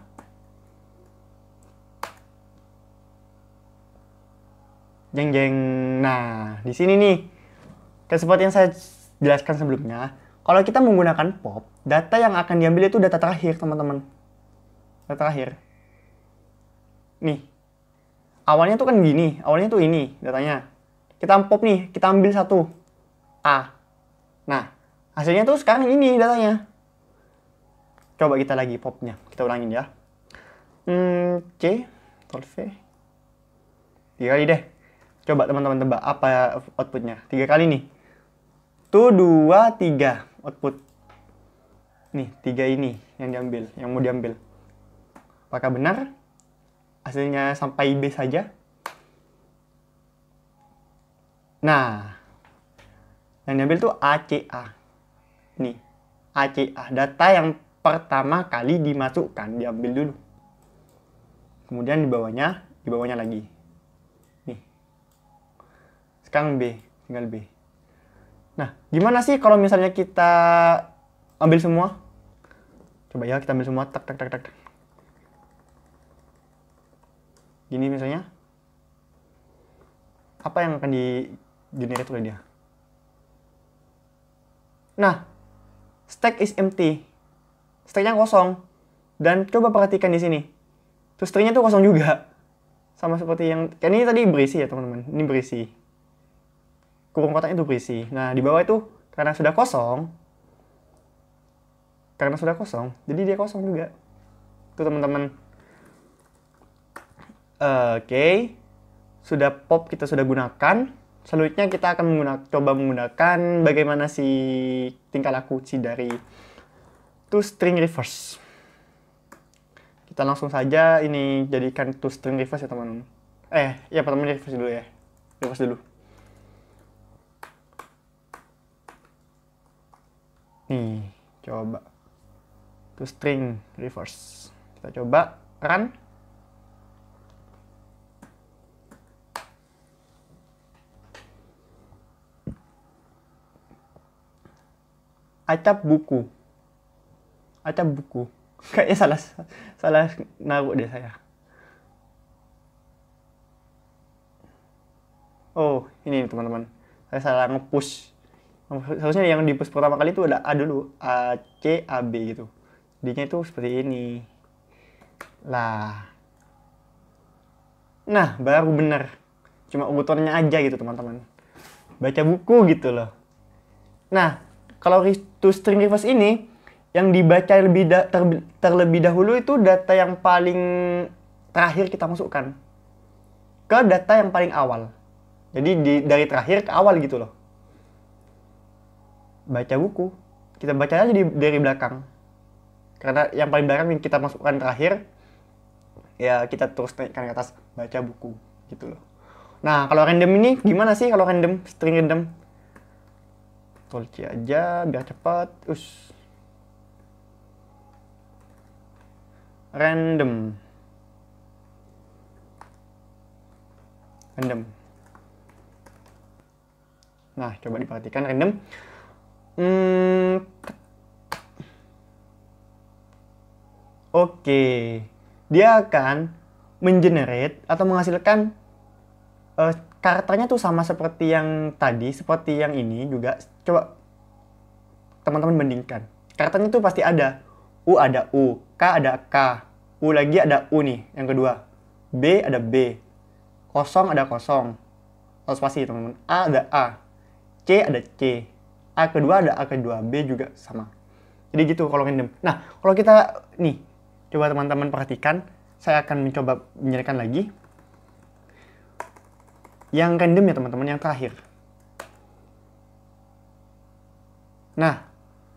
Jeng jeng. Nah, di sini nih. Seperti yang saya jelaskan sebelumnya, kalau kita menggunakan pop, data yang akan diambil itu data terakhir, teman-teman. Data terakhir. Nih. Awalnya tuh kan gini, awalnya tuh ini datanya. Kita pop nih, kita ambil satu A. Nah, hasilnya tuh sekarang ini datanya. Coba kita lagi popnya, kita ulangin ya. C, Ctrl V. 3 kali deh. Coba teman-teman tebak apa outputnya. 3 kali nih. Tuh 2, 3 output. Nih 3 ini yang diambil, yang mau diambil. Apakah benar? Hasilnya sampai B saja. Nah, yang diambil tuh ACA. Nih, ACA. Data yang pertama kali dimasukkan, diambil dulu. Kemudian di bawahnya lagi. Nih. Sekarang B, tinggal B. Nah, gimana sih kalau misalnya kita ambil semua? Coba ya, kita ambil semua. Tak, tak, tak, tak. Gini misalnya. Apa yang akan di-generate oleh dia? Nah, stack is empty. Stacknya kosong. Dan coba perhatikan di sini. Terus stringnya tuh kosong juga. Sama seperti yang... Kan ini tadi berisi ya teman-teman. Ini berisi. Kurung kotak itu berisi. Nah, di bawah itu karena sudah kosong. Jadi dia kosong juga. Tuh teman-teman. Oke. Sudah pop kita sudah gunakan. Selanjutnya kita akan coba menggunakan bagaimana si tingkah laku si dari toString reverse. Kita langsung saja ini jadikan toString reverse ya teman-teman. Ya pertama reverse dulu ya. Reverse dulu. Nih, coba toString reverse. Kita coba run. Acap buku. Kayaknya salah naruh deh saya. Oh, ini teman-teman. Saya salah nge-push. Harusnya yang di-push pertama kali itu ada A dulu. A, C, A, B gitu. Jadinya itu seperti ini. Lah. Nah, baru bener. Cuma urutannya aja gitu teman-teman. Baca buku gitu loh. Nah, kalau toString reverse ini yang dibaca terlebih dahulu itu data yang paling terakhir kita masukkan ke data yang paling awal. Jadi dari terakhir ke awal gitu loh. Baca buku, kita baca aja dari belakang. Karena yang paling belakang yang kita masukkan terakhir, ya kita terus naikkan ke atas, baca buku gitu loh. Nah, kalau random ini gimana sih kalau random, string random? Tolci aja biar cepat. Random. Nah, coba diperhatikan random. Oke. Dia akan mengenerate atau menghasilkan karakternya tuh sama seperti yang tadi, seperti yang ini juga. Coba teman-teman bandingkan. Karakternya tuh pasti ada. U ada U, K ada K, U lagi ada U nih, yang kedua. B ada B, kosong ada kosong. Atau spasi teman-teman. A ada A, C ada C, A kedua ada A kedua, B juga sama. Jadi gitu kalau random. Nah, kalau kita nih, coba teman-teman perhatikan. Saya akan mencoba menyerikan lagi. Yang random ya teman-teman, yang terakhir. Nah,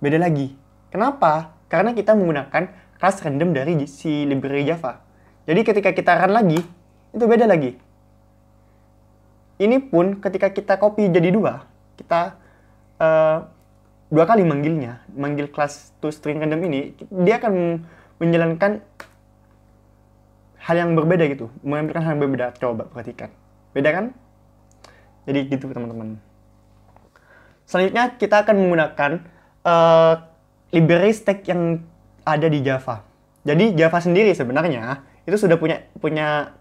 beda lagi. Kenapa? Karena kita menggunakan kelas random dari si library Java. Jadi ketika kita run lagi, itu beda lagi. Ini pun ketika kita copy jadi 2, kita 2 kali manggil kelas toString random ini, dia akan menjalankan hal yang berbeda gitu, mengambilkan hal yang berbeda. Coba perhatikan. Beda kan? Jadi gitu teman-teman. Selanjutnya kita akan menggunakan library stack yang ada di Java. Jadi Java sendiri sebenarnya itu sudah punya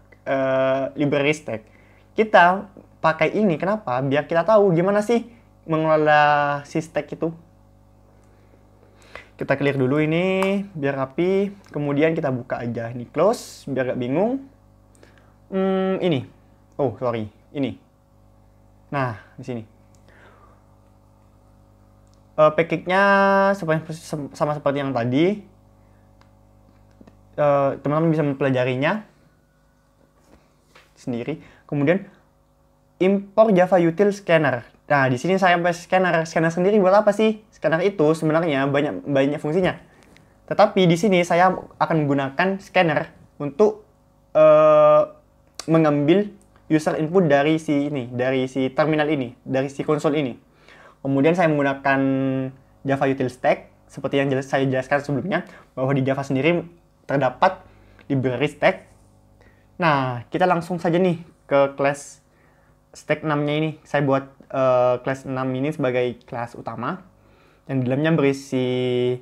library stack. Kita pakai ini kenapa? Biar kita tahu gimana sih mengelola si stack itu. Kita clear dulu ini biar rapi. Kemudian kita buka aja ini close biar gak bingung. Ini. Oh sorry, ini. Nah di sini. Package-nya sama seperti yang tadi. Teman-teman bisa mempelajarinya sendiri. Kemudian import Java Util Scanner. Nah, di sini saya sampai scanner sendiri buat apa sih? Scanner itu sebenarnya banyak fungsinya. Tetapi di sini saya akan menggunakan scanner untuk mengambil user input dari si terminal ini, dari si konsol ini. Kemudian saya menggunakan Java Util Stack seperti yang saya jelaskan sebelumnya, bahwa di Java sendiri terdapat library stack. Nah, kita langsung saja nih ke kelas stack 6-nya ini. Saya buat kelas 6 ini sebagai kelas utama yang di dalamnya berisi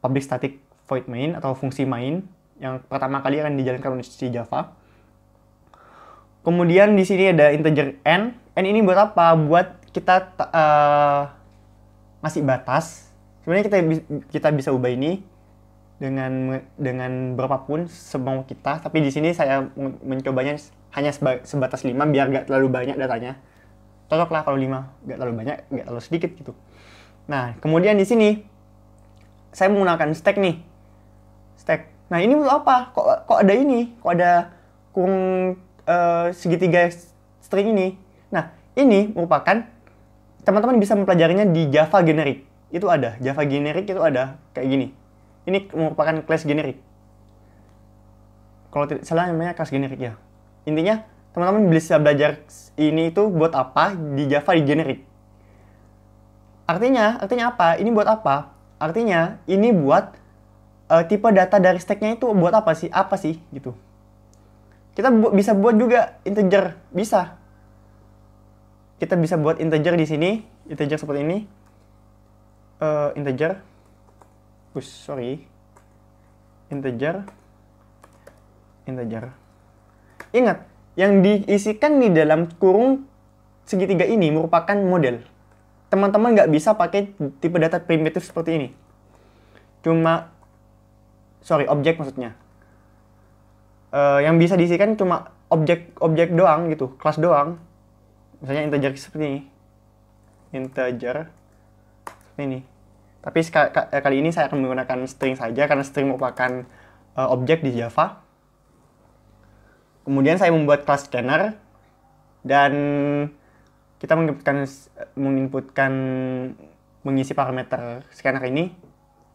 public static void main atau fungsi main yang pertama kali akan dijalankan oleh si Java. Kemudian di sini ada integer n. N ini buat apa? Buat kita ngasih batas. Sebenarnya kita bisa ubah ini dengan berapapun semau kita, tapi di sini saya mencobanya hanya sebatas 5 biar nggak terlalu banyak datanya. Cocok lah kalau 5, nggak terlalu banyak, nggak terlalu sedikit gitu. Nah, kemudian di sini saya menggunakan stack nih. Stack. Nah, ini untuk apa? Kok ada ini? Kok ada kurung segitiga string ini? Nah, ini merupakan teman-teman bisa mempelajarinya di Java Generic. Itu ada. Java Generic itu ada kayak gini. Ini merupakan class generic. Kalau tidak salah namanya class generic ya. Intinya, teman-teman bisa belajar ini itu buat apa di Java di generic. Artinya apa? Ini buat apa? Artinya, ini buat tipe data dari stack-nya itu buat apa sih? Apa sih? Gitu. Kita bisa buat juga integer. Bisa. Kita bisa buat integer di sini. Integer seperti ini. Integer. Integer. Ingat, yang diisikan di dalam kurung segitiga ini merupakan model. Teman-teman nggak bisa pakai tipe data primitif seperti ini. Objek maksudnya. Yang bisa diisikan cuma objek doang gitu, kelas doang. Misalnya integer seperti ini. Integer seperti ini. Tapi kali ini saya akan menggunakan string saja, karena string merupakan objek di Java. Kemudian saya membuat class scanner, dan kita mengisi parameter scanner ini,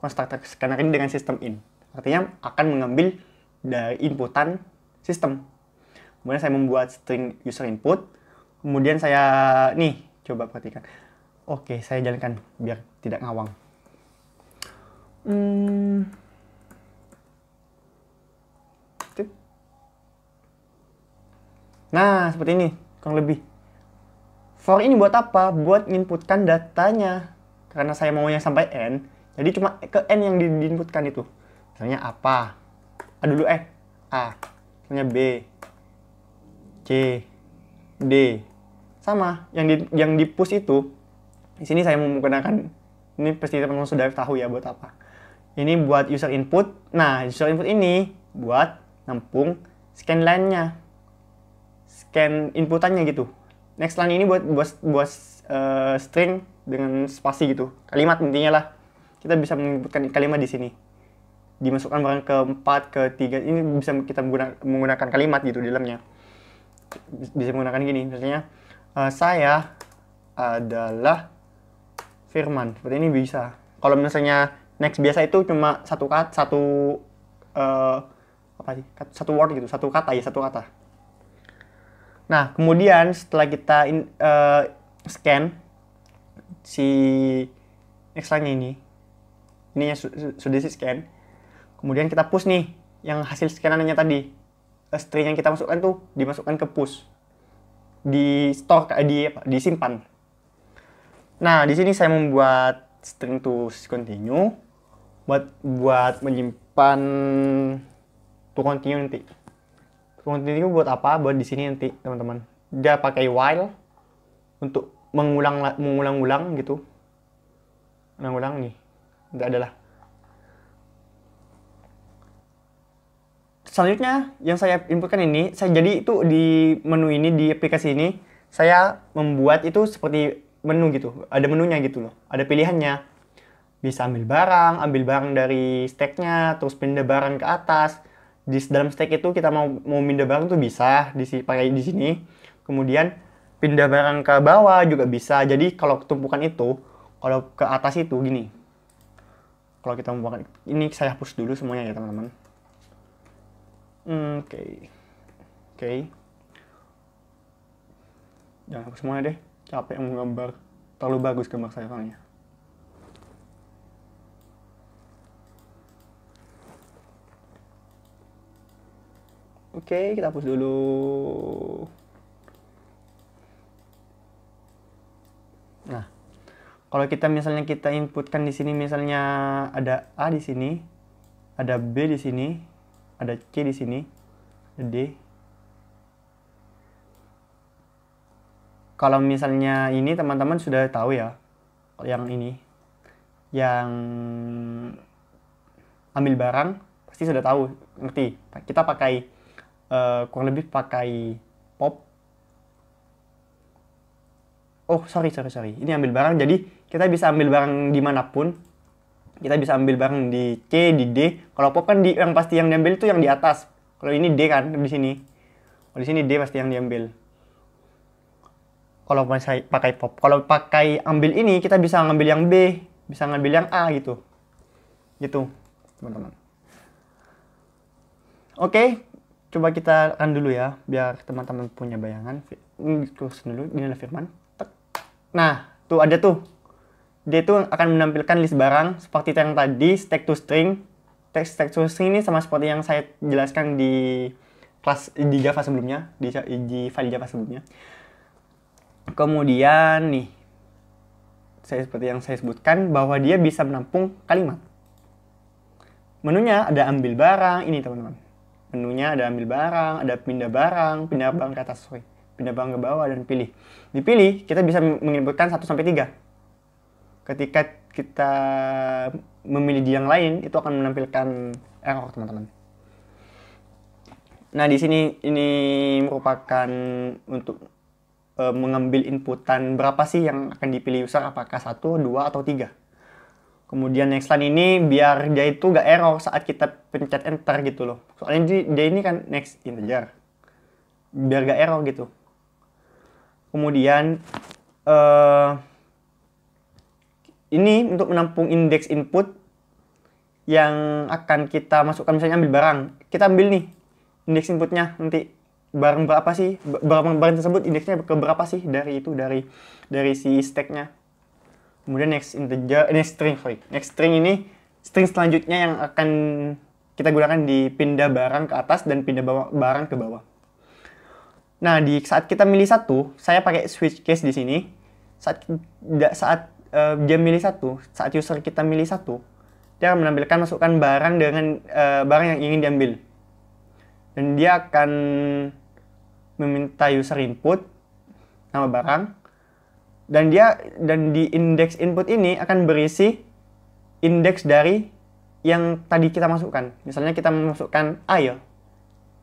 konstruktor scanner ini dengan sistem in. Artinya akan mengambil dari inputan sistem. Kemudian saya membuat string user input. Kemudian saya, coba perhatikan. Oke, saya jalankan biar tidak ngawang. Nah, seperti ini, kurang lebih. For ini buat apa? Buat inputkan datanya. Karena saya maunya sampai n, jadi cuma ke n yang diinputkan itu. Misalnya apa? A dulu A. Misalnya B, C, D. Sama, yang di push itu. Di sini saya menggunakan, ini pasti teman-teman sudah tahu ya buat apa. Ini buat user input. Nah, user input ini buat nampung scan line-nya. Scan inputannya gitu. Next line ini buat string dengan spasi gitu. Kalimat intinya lah. Kita bisa menginputkan kalimat di sini. Dimasukkan barang ke-4, ke-3. Ini bisa kita menggunakan kalimat gitu di dalamnya. Bisa menggunakan gini. Misalnya, saya adalah Firman. Seperti ini bisa. Kalau misalnya next biasa itu cuma satu word gitu, satu kata. Nah, kemudian setelah kita scan si next line ini sudah di scan. Kemudian kita push nih yang hasil scanannya tadi. String yang kita masukkan tuh dimasukkan ke push. Disimpan. Nah, di sini saya membuat string to continue buat menyimpan to continue nanti. To continue buat apa? Buat di sini nanti, teman-teman. Dia pakai while untuk mengulang-ulang gitu. Mengulang nih. Enggak adalah. Selanjutnya yang saya inputkan ini, jadi itu di menu ini, di aplikasi ini, saya membuat itu seperti menu gitu. Ada menunya gitu loh. Ada pilihannya. Bisa ambil barang dari stack-nya, terus pindah barang ke atas. Di dalam stack itu kita mau pindah barang tuh bisa pakai di sini. Kemudian pindah barang ke bawah juga bisa. Jadi kalau tumpukan itu, kalau ke atas itu gini. Kalau kita membuat ini, saya hapus dulu semuanya ya teman-teman. Oke. Jangan hapus semuanya deh. Capek menggambar. Terlalu bagus gambar saya soalnya. Oke, kita hapus dulu. Nah, kalau kita misalnya kita inputkan di sini, misalnya ada A di sini, ada B di sini, ada C di sini, ada D. Kalau misalnya ini teman-teman sudah tahu ya, yang ini, yang ambil barang pasti sudah tahu, ngerti. Kita pakai kurang lebih pakai pop. Oh sorry, ini ambil barang, jadi kita bisa ambil barang dimanapun. Kita bisa ambil barang di C, di D. Kalau pop kan yang pasti yang diambil itu yang di atas. Kalau ini D kan di sini. Kalau di sini D pasti yang diambil. Kalau saya pakai pop, kalau pakai ambil ini kita bisa ngambil yang B, bisa ngambil yang A gitu. Gitu, teman-teman. Oke, coba kita run dulu ya, biar teman-teman punya bayangan. Terus dulu, ini adalah Firman. Nah, tuh ada tuh. Dia tuh akan menampilkan list barang seperti yang tadi, stack to string. Stack to string ini sama seperti yang saya jelaskan di kelas di Java sebelumnya, di file Java sebelumnya. Kemudian nih, seperti yang saya sebutkan bahwa dia bisa menampung kalimat. Menunya ada ambil barang, ini teman-teman. Menunya ada ambil barang, ada pindah barang ke atas, pindah barang ke bawah, dan pilih. Dipilih, kita bisa menginputkan 1-3. Ketika kita memilih di yang lain, itu akan menampilkan error, teman-teman. Nah, di sini ini merupakan untuk mengambil inputan berapa sih yang akan dipilih user, apakah 1, 2, atau 3. Kemudian next line ini biar dia itu gak error saat kita pencet enter gitu loh. Soalnya dia ini kan next integer. Biar gak error gitu. Kemudian ini untuk menampung indeks input yang akan kita masukkan, misalnya ambil barang. Kita ambil nih indeks inputnya nanti. Barang berapa sih, barang tersebut indeksnya ke berapa sih dari si stacknya. Kemudian next string ini string selanjutnya yang akan kita gunakan di pindah barang ke atas dan pindah barang ke bawah. Nah, di saat kita milih satu, saya pakai switch case di sini. Saat dia milih satu, saat user kita milih satu, dia akan menampilkan masukkan barang dengan barang yang ingin diambil. Dan dia akan meminta user input nama barang, dan di indeks input ini akan berisi indeks dari yang tadi kita masukkan. Misalnya kita memasukkan A ya.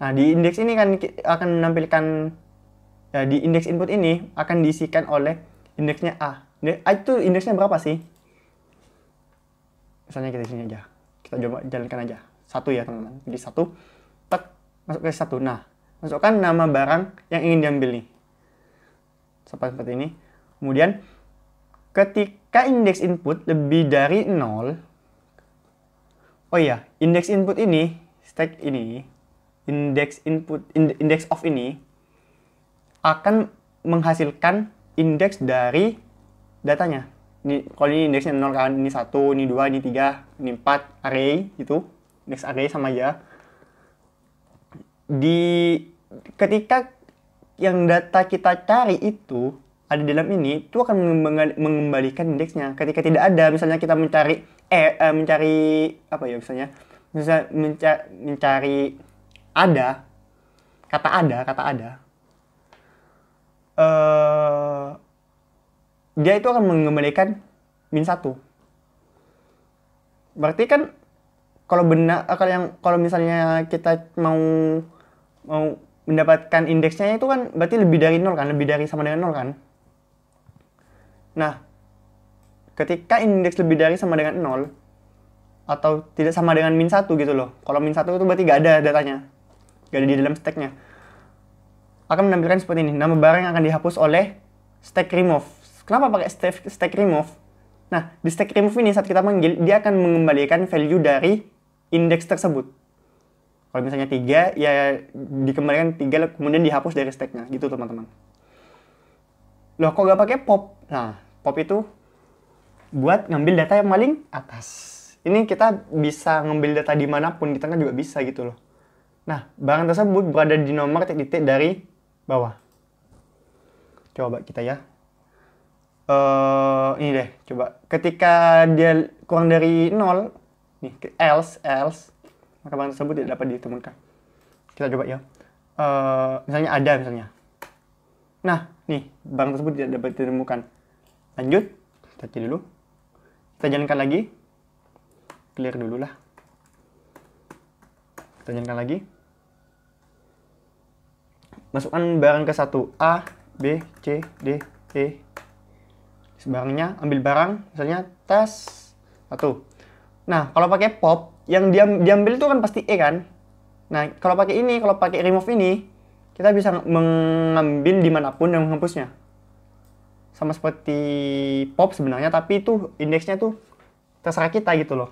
Nah, di indeks ini kan akan menampilkan ya, di indeks input ini akan diisikan oleh indeksnya A. A itu indeksnya berapa sih? Misalnya kita di sini aja. Kita coba jalankan aja. 1 ya, teman-teman. Jadi 1 masuk ke 1. Nah, masukkan nama barang yang ingin diambil nih. Seperti ini. Kemudian, ketika indeks input lebih dari 0, oh iya, indeks input ini, stack ini, indeks of ini, akan menghasilkan indeks dari datanya. Ini, kalau ini indeksnya 0 kan, ini 1, ini 2, ini 3, ini 4, array, gitu. Indeks array sama aja. Ketika yang data kita cari itu ada di dalam ini, itu akan mengembalikan indeksnya. Ketika tidak ada, misalnya kita mencari apa ya, misalnya mencari kata ada, dia itu akan mengembalikan -1. Berarti kan kalau misalnya kita mau mendapatkan indeksnya itu kan berarti lebih dari 0 kan, lebih dari sama dengan 0 kan. Nah, ketika indeks lebih dari sama dengan 0 atau tidak sama dengan -1 gitu loh. Kalau -1 itu berarti gak ada datanya, gak ada di dalam stacknya. akan menampilkan seperti ini. Nama barang yang akan dihapus oleh stack remove. Kenapa pakai stack remove? Nah, di stack remove ini saat kita panggil, dia akan mengembalikan value dari indeks tersebut. Kalau misalnya 3, ya dikembalikan 3, kemudian dihapus dari stacknya. Gitu teman-teman. Loh, kok gak pakai pop? Nah, pop itu buat ngambil data yang paling atas. Ini kita bisa ngambil data dimanapun, di tengah juga bisa gitu loh. Nah, barang tersebut berada di nomor titik-titik dari bawah. Coba kita ya. Ini deh, coba. Ketika dia kurang dari 0, nih, else, maka barang tersebut tidak dapat ditemukan. Kita coba ya. Misalnya ada, misalnya. Nah, nih, barang tersebut tidak dapat ditemukan. Lanjut, kita cek dulu. Kita jalankan lagi. Clear dulu lah. Kita jalankan lagi. Masukkan barang ke 1. A, B, C, D, E. Barangnya, ambil barang, misalnya tes 1. Nah, kalau pakai pop, yang diambil itu kan pasti E kan? Nah, kalau pakai ini, kalau pakai remove ini, kita bisa mengambil dimanapun dan menghapusnya. Sama seperti pop sebenarnya, tapi itu indeksnya tuh terserah kita gitu loh.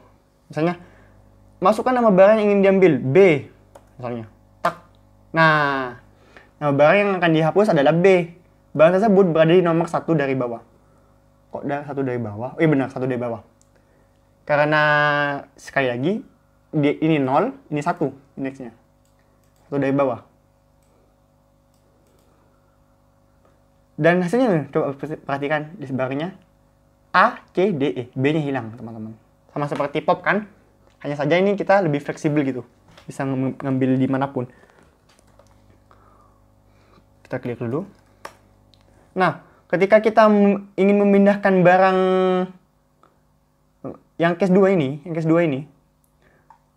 Misalnya, masukkan nama barang yang ingin diambil, B, misalnya. Tak. Nah, nama barang yang akan dihapus adalah B. Barang tersebut berada di nomor 1 dari bawah. Kok ada 1 dari bawah? Oh iya benar, 1 dari bawah. Karena sekali lagi, ini 0, ini 1 indeksnya. 1 dari bawah. Dan hasilnya coba perhatikan di sebarnya A, C, D, E. B-nya hilang teman-teman. Sama seperti pop kan? Hanya saja ini kita lebih fleksibel gitu. Bisa ngambil dimanapun. Kita klik dulu. Nah, ketika kita ingin memindahkan barang yang case 2 ini,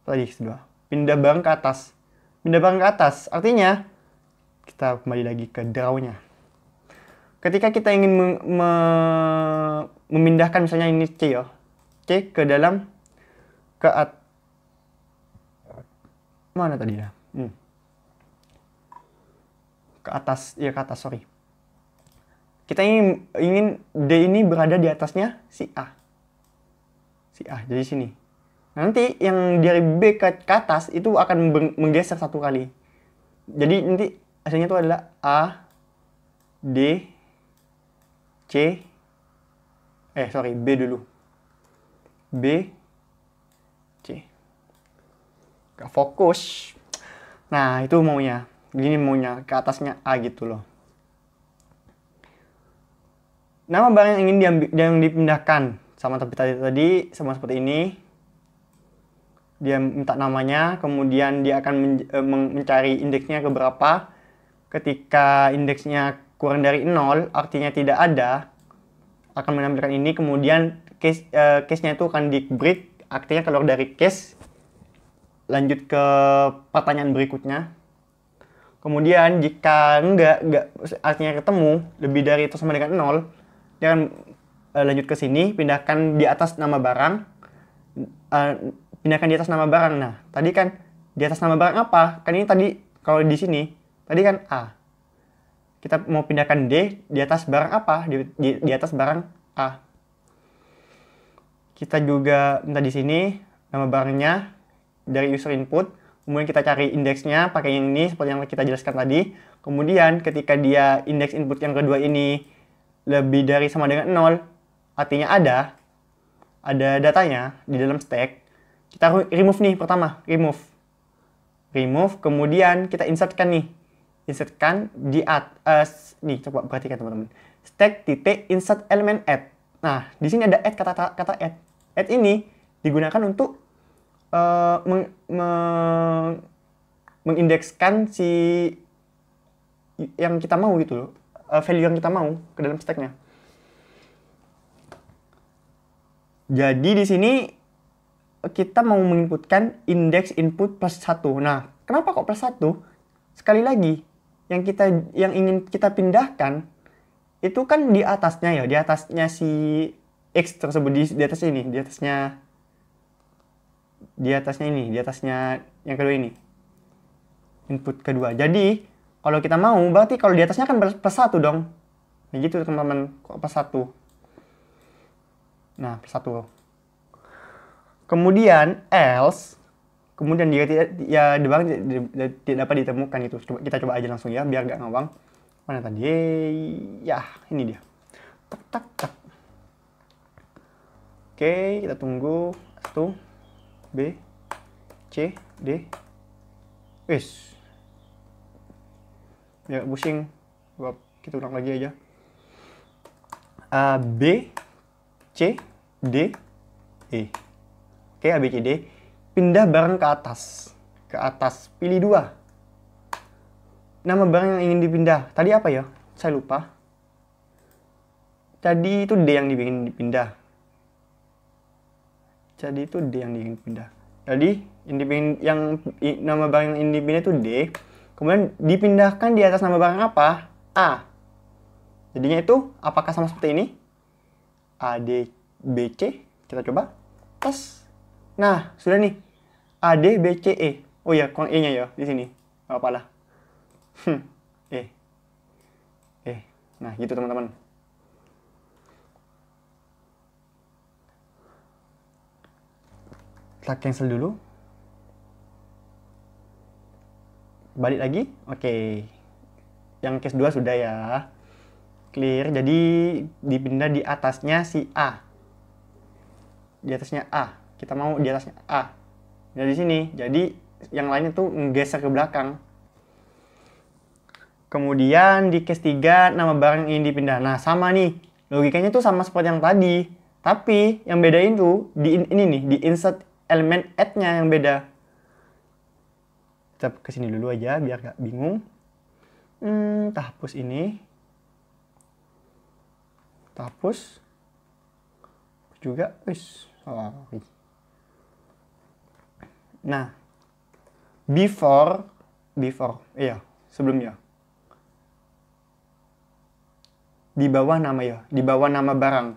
tadi case 2, pindah barang ke atas. Pindah barang ke atas, artinya kita kembali lagi ke draw-nya. Ketika kita ingin memindahkan misalnya ini C ya, C ke dalam mana tadi ya? Ke atas, sorry. Kita ingin D ini berada di atasnya si A. Jadi sini. Nanti yang dari B ke atas itu akan menggeser 1 kali. Jadi nanti hasilnya itu adalah A, D, C, B dulu. B, C. Gak fokus. Nah, itu maunya. Gini maunya, ke atasnya A gitu loh. Nama barang yang ingin yang dipindahkan. Sama tadi, sama seperti ini. Dia minta namanya, kemudian dia akan mencari indeksnya ke berapa. Ketika indeksnya kurang dari 0, artinya tidak ada, akan menampilkan ini. Kemudian case-nya itu akan di-break, artinya keluar dari case, lanjut ke pertanyaan berikutnya. Kemudian jika enggak artinya ketemu lebih dari atau sama dengan 0, dia akan lanjut ke sini, pindahkan di atas nama barang. Pindahkan di atas nama barang. Nah, tadi kan di atas nama barang apa? Kan ini tadi kalau di sini tadi kan A. Kita mau pindahkan D di atas barang apa? Di atas barang A. Kita juga minta di sini nama barangnya dari user input. Kemudian kita cari indeksnya pakai yang ini seperti yang kita jelaskan tadi. Kemudian ketika dia indeks input yang kedua ini lebih dari sama dengan 0, artinya ada datanya di dalam stack. Kita remove nih pertama, remove, kemudian kita insertkan di nih coba perhatikan teman-teman. Stack titik insert element add. Nah, di sini ada add, kata add. Add ini digunakan untuk mengindekskan si yang kita mau gitu loh, value yang kita mau ke dalam stacknya. Jadi di sini kita mau menginputkan indeks input plus 1. Nah, kenapa kok plus 1? Sekali lagi, yang ingin kita pindahkan itu kan di atasnya ya, di atasnya si X tersebut, di atasnya ini, di atasnya yang kedua ini. Input kedua. Jadi, Kalau kita mau, berarti kalau di atasnya kan plus 1 dong. Nah gitu teman-teman, kok plus 1. Nah, plus 1. Kemudian else, kemudian jika tidak ya di barang tidak dapat ditemukan itu. Kita coba aja langsung ya biar gak ngawang. Mana tadi? Ya, ini dia. Tak tak tak. Oke, kita tunggu. 1 B C D. Wis. Ya pusing. Kita ulang lagi aja. A B C D E. Oke, A B C D. Pindah barang ke atas. Ke atas. Pilih 2. Nama barang yang ingin dipindah. Tadi apa ya? Saya lupa. Tadi itu D yang ingin dipindah. Jadi itu D yang ingin dipindah. Jadi yang nama barang yang ingin dipindah itu D. Kemudian dipindahkan di atas nama barang apa? A. Jadinya itu apakah sama seperti ini? A, D, B, C. Kita coba. Tes. Nah, sudah nih. A, D, B, C, E. Oh ya, kurang E-nya ya di sini. Gak apa-apa lah. E. Nah, gitu teman-teman. Kita cancel dulu. Balik lagi. Oke. Yang case 2 sudah ya. Clear. Jadi dipindah di atasnya si A. Di atasnya A. Kita mau di atasnya A. Dari sini. Jadi yang lainnya tuh nggeser ke belakang. Kemudian di case 3 nama barang ini dipindah. Nah, sama nih. Logikanya tuh sama seperti yang tadi. Tapi yang bedain tuh di ini nih, di insert elemen add-nya yang beda. Kita kesini dulu aja biar gak bingung. Kita hapus ini. Kita hapus. Juga. Sorry. Nah. Before. Iya. Sebelumnya. Di bawah nama ya. Di bawah nama barang.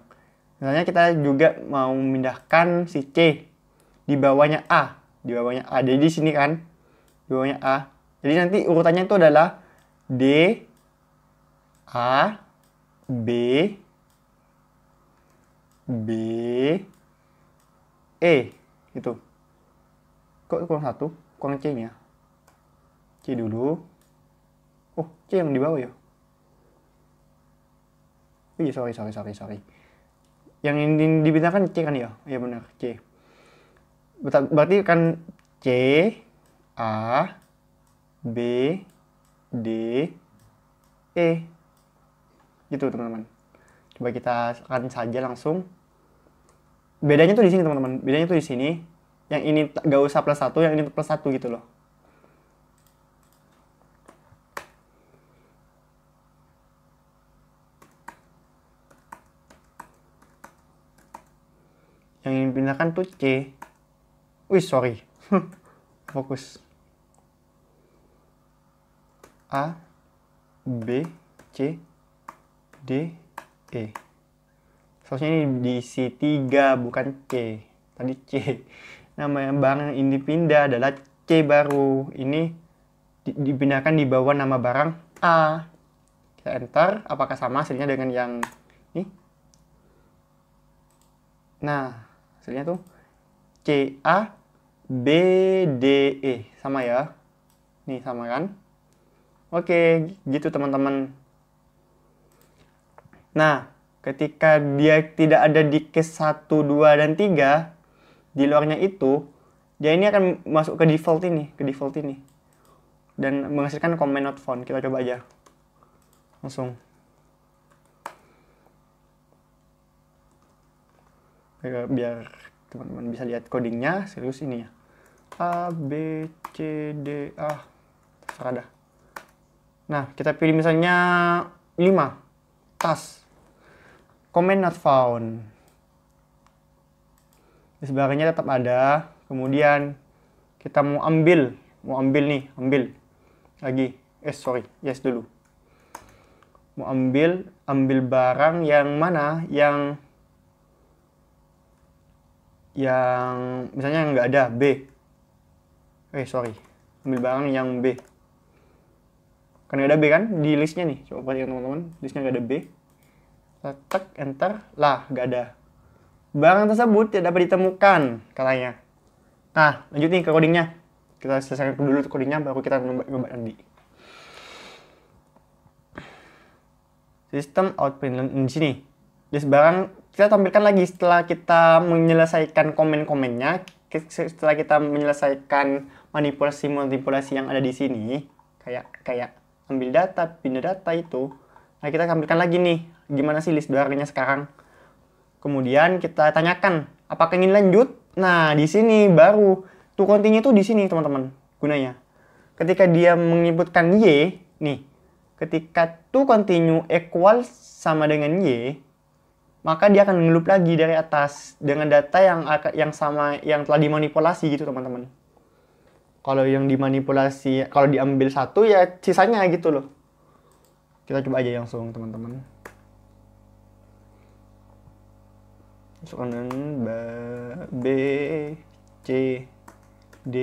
Misalnya kita juga mau memindahkan si C. Di bawahnya A. Di bawahnya A. Jadi di sini kan. Di bawahnya A. Jadi nanti urutannya itu adalah D, A, B, E. Gitu. Kok kurang 1? Kurang C-nya. C dulu. Oh, C yang di bawah ya. Iya, sorry. Yang ini dipindahkan C kan ya? Iya benar, C. Berarti kan C, A, B, D, E. Gitu teman-teman. Coba kita akan saja langsung. Bedanya tuh di sini teman-teman. Bedanya tuh di sini. Yang ini gak usah plus 1, yang ini plus 1 gitu loh. Yang ini pindahkan tuh C. Wih, sorry. Fokus. A, B, C, D, E. Soalnya ini diisi 3, bukan C. Tadi C. Nama barang yang dipindah adalah C baru. Ini dipindahkan di bawah nama barang A. Kita enter. Apakah sama hasilnya dengan yang ini? Nah, hasilnya tuh C, A, B, D, E. Sama ya. Nih, sama kan? Oke, gitu teman-teman. Nah, ketika dia tidak ada di case 1, 2, dan 3, di luarnya itu, dia ini akan masuk ke default ini. Dan menghasilkan comment not found. Kita coba aja. Langsung. Biar teman-teman bisa lihat codingnya, serius ini ya. A, B, C, D, A. Terserah dah. Nah, kita pilih misalnya 5. Task. Comment not found. Di sebelahnya tetap ada. Kemudian kita mau ambil lagi. Yes dulu. Mau ambil barang yang mana? Yang misalnya nggak ada B. Ambil barang yang B. Kan nggak ada B kan di listnya nih. Coba perhatikan teman-teman, listnya nggak ada B. Tetek, enter, lah nggak ada. Barang tersebut tidak dapat ditemukan katanya. Nah, lanjut nih ke codingnya. Kita selesaikan dulu codingnya, baru kita coba nanti. Sistem output di sini. List barang kita tampilkan lagi setelah kita menyelesaikan komen-komennya, setelah kita menyelesaikan manipulasi yang ada di sini, kayak ambil data, pindah data itu. Nah, kita tampilkan lagi nih, gimana sih list barangnya sekarang. Kemudian kita tanyakan, apakah ingin lanjut? Nah, di sini baru to continue itu di sini, teman-teman, gunanya. Ketika dia menginputkan Y, nih, ketika to continue equal sama dengan Y, maka dia akan ngeloop lagi dari atas dengan data yang sama yang telah dimanipulasi gitu, teman-teman. Kalau yang dimanipulasi, kalau diambil satu ya sisanya gitu loh. Kita coba aja langsung, teman-teman. Masukkan B, C, D,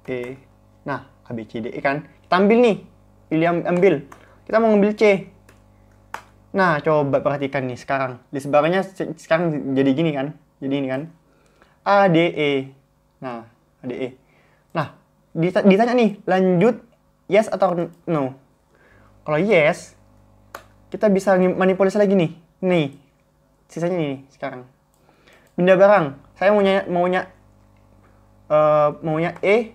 E. Nah, A, B, C, D, E kan. Kita ambil nih. Pilih ambil. Kita mau ngambil C. Nah, coba perhatikan nih sekarang. List barangnya sekarang jadi gini kan. Jadi ini kan. A, D, E. Nah, A, D, E. Nah, ditanya nih, lanjut yes atau no. Kalau yes, kita bisa manipulasi lagi nih. Nih, sisanya nih sekarang. Pindah barang. Saya maunya E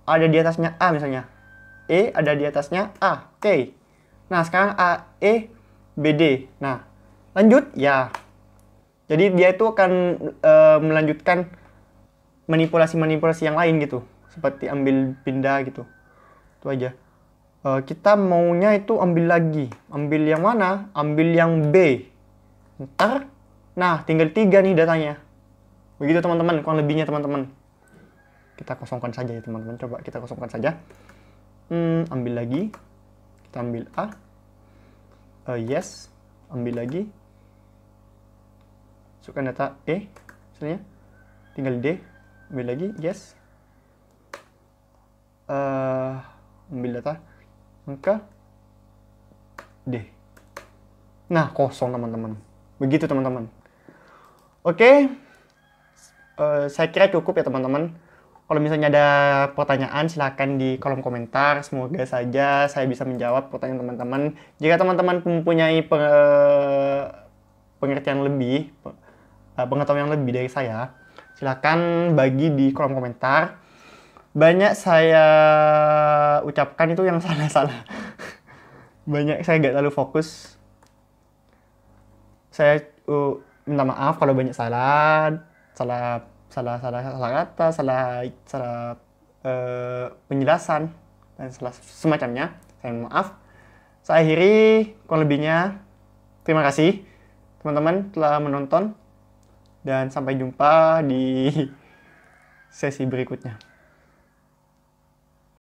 ada di atasnya A misalnya. E ada di atasnya A. Oke. Nah, sekarang A, E, B, D. Nah, lanjut ya. Jadi dia itu akan melanjutkan manipulasi-manipulasi yang lain gitu. Seperti ambil pindah gitu. Itu aja. Kita maunya itu ambil lagi. Ambil yang mana? Ambil yang B. Ntar. Nah, tinggal 3 nih datanya. Begitu teman-teman, kurang lebihnya teman-teman. Kita kosongkan saja ya teman-teman. Coba kita kosongkan saja. Ambil lagi. Kita ambil A. Yes. Ambil lagi. Masukkan data E. Misalnya. Tinggal D. Ambil lagi. Yes. Ambil data. Angka D. Nah, kosong teman-teman. Begitu teman-teman. Oke. Saya kira cukup ya teman-teman. Kalau misalnya ada pertanyaan silahkan di kolom komentar. Semoga saja saya bisa menjawab pertanyaan teman-teman. Jika teman-teman mempunyai pengertian lebih, pengetahuan yang lebih dari saya, silahkan bagi di kolom komentar. Banyak saya ucapkan itu yang salah-salah. Banyak saya nggak terlalu fokus. Saya minta maaf kalau banyak salah kata, salah penjelasan dan salah semacamnya. Saya minta maaf. Saya akhiri, kurang lebihnya terima kasih teman-teman telah menonton dan sampai jumpa di sesi berikutnya.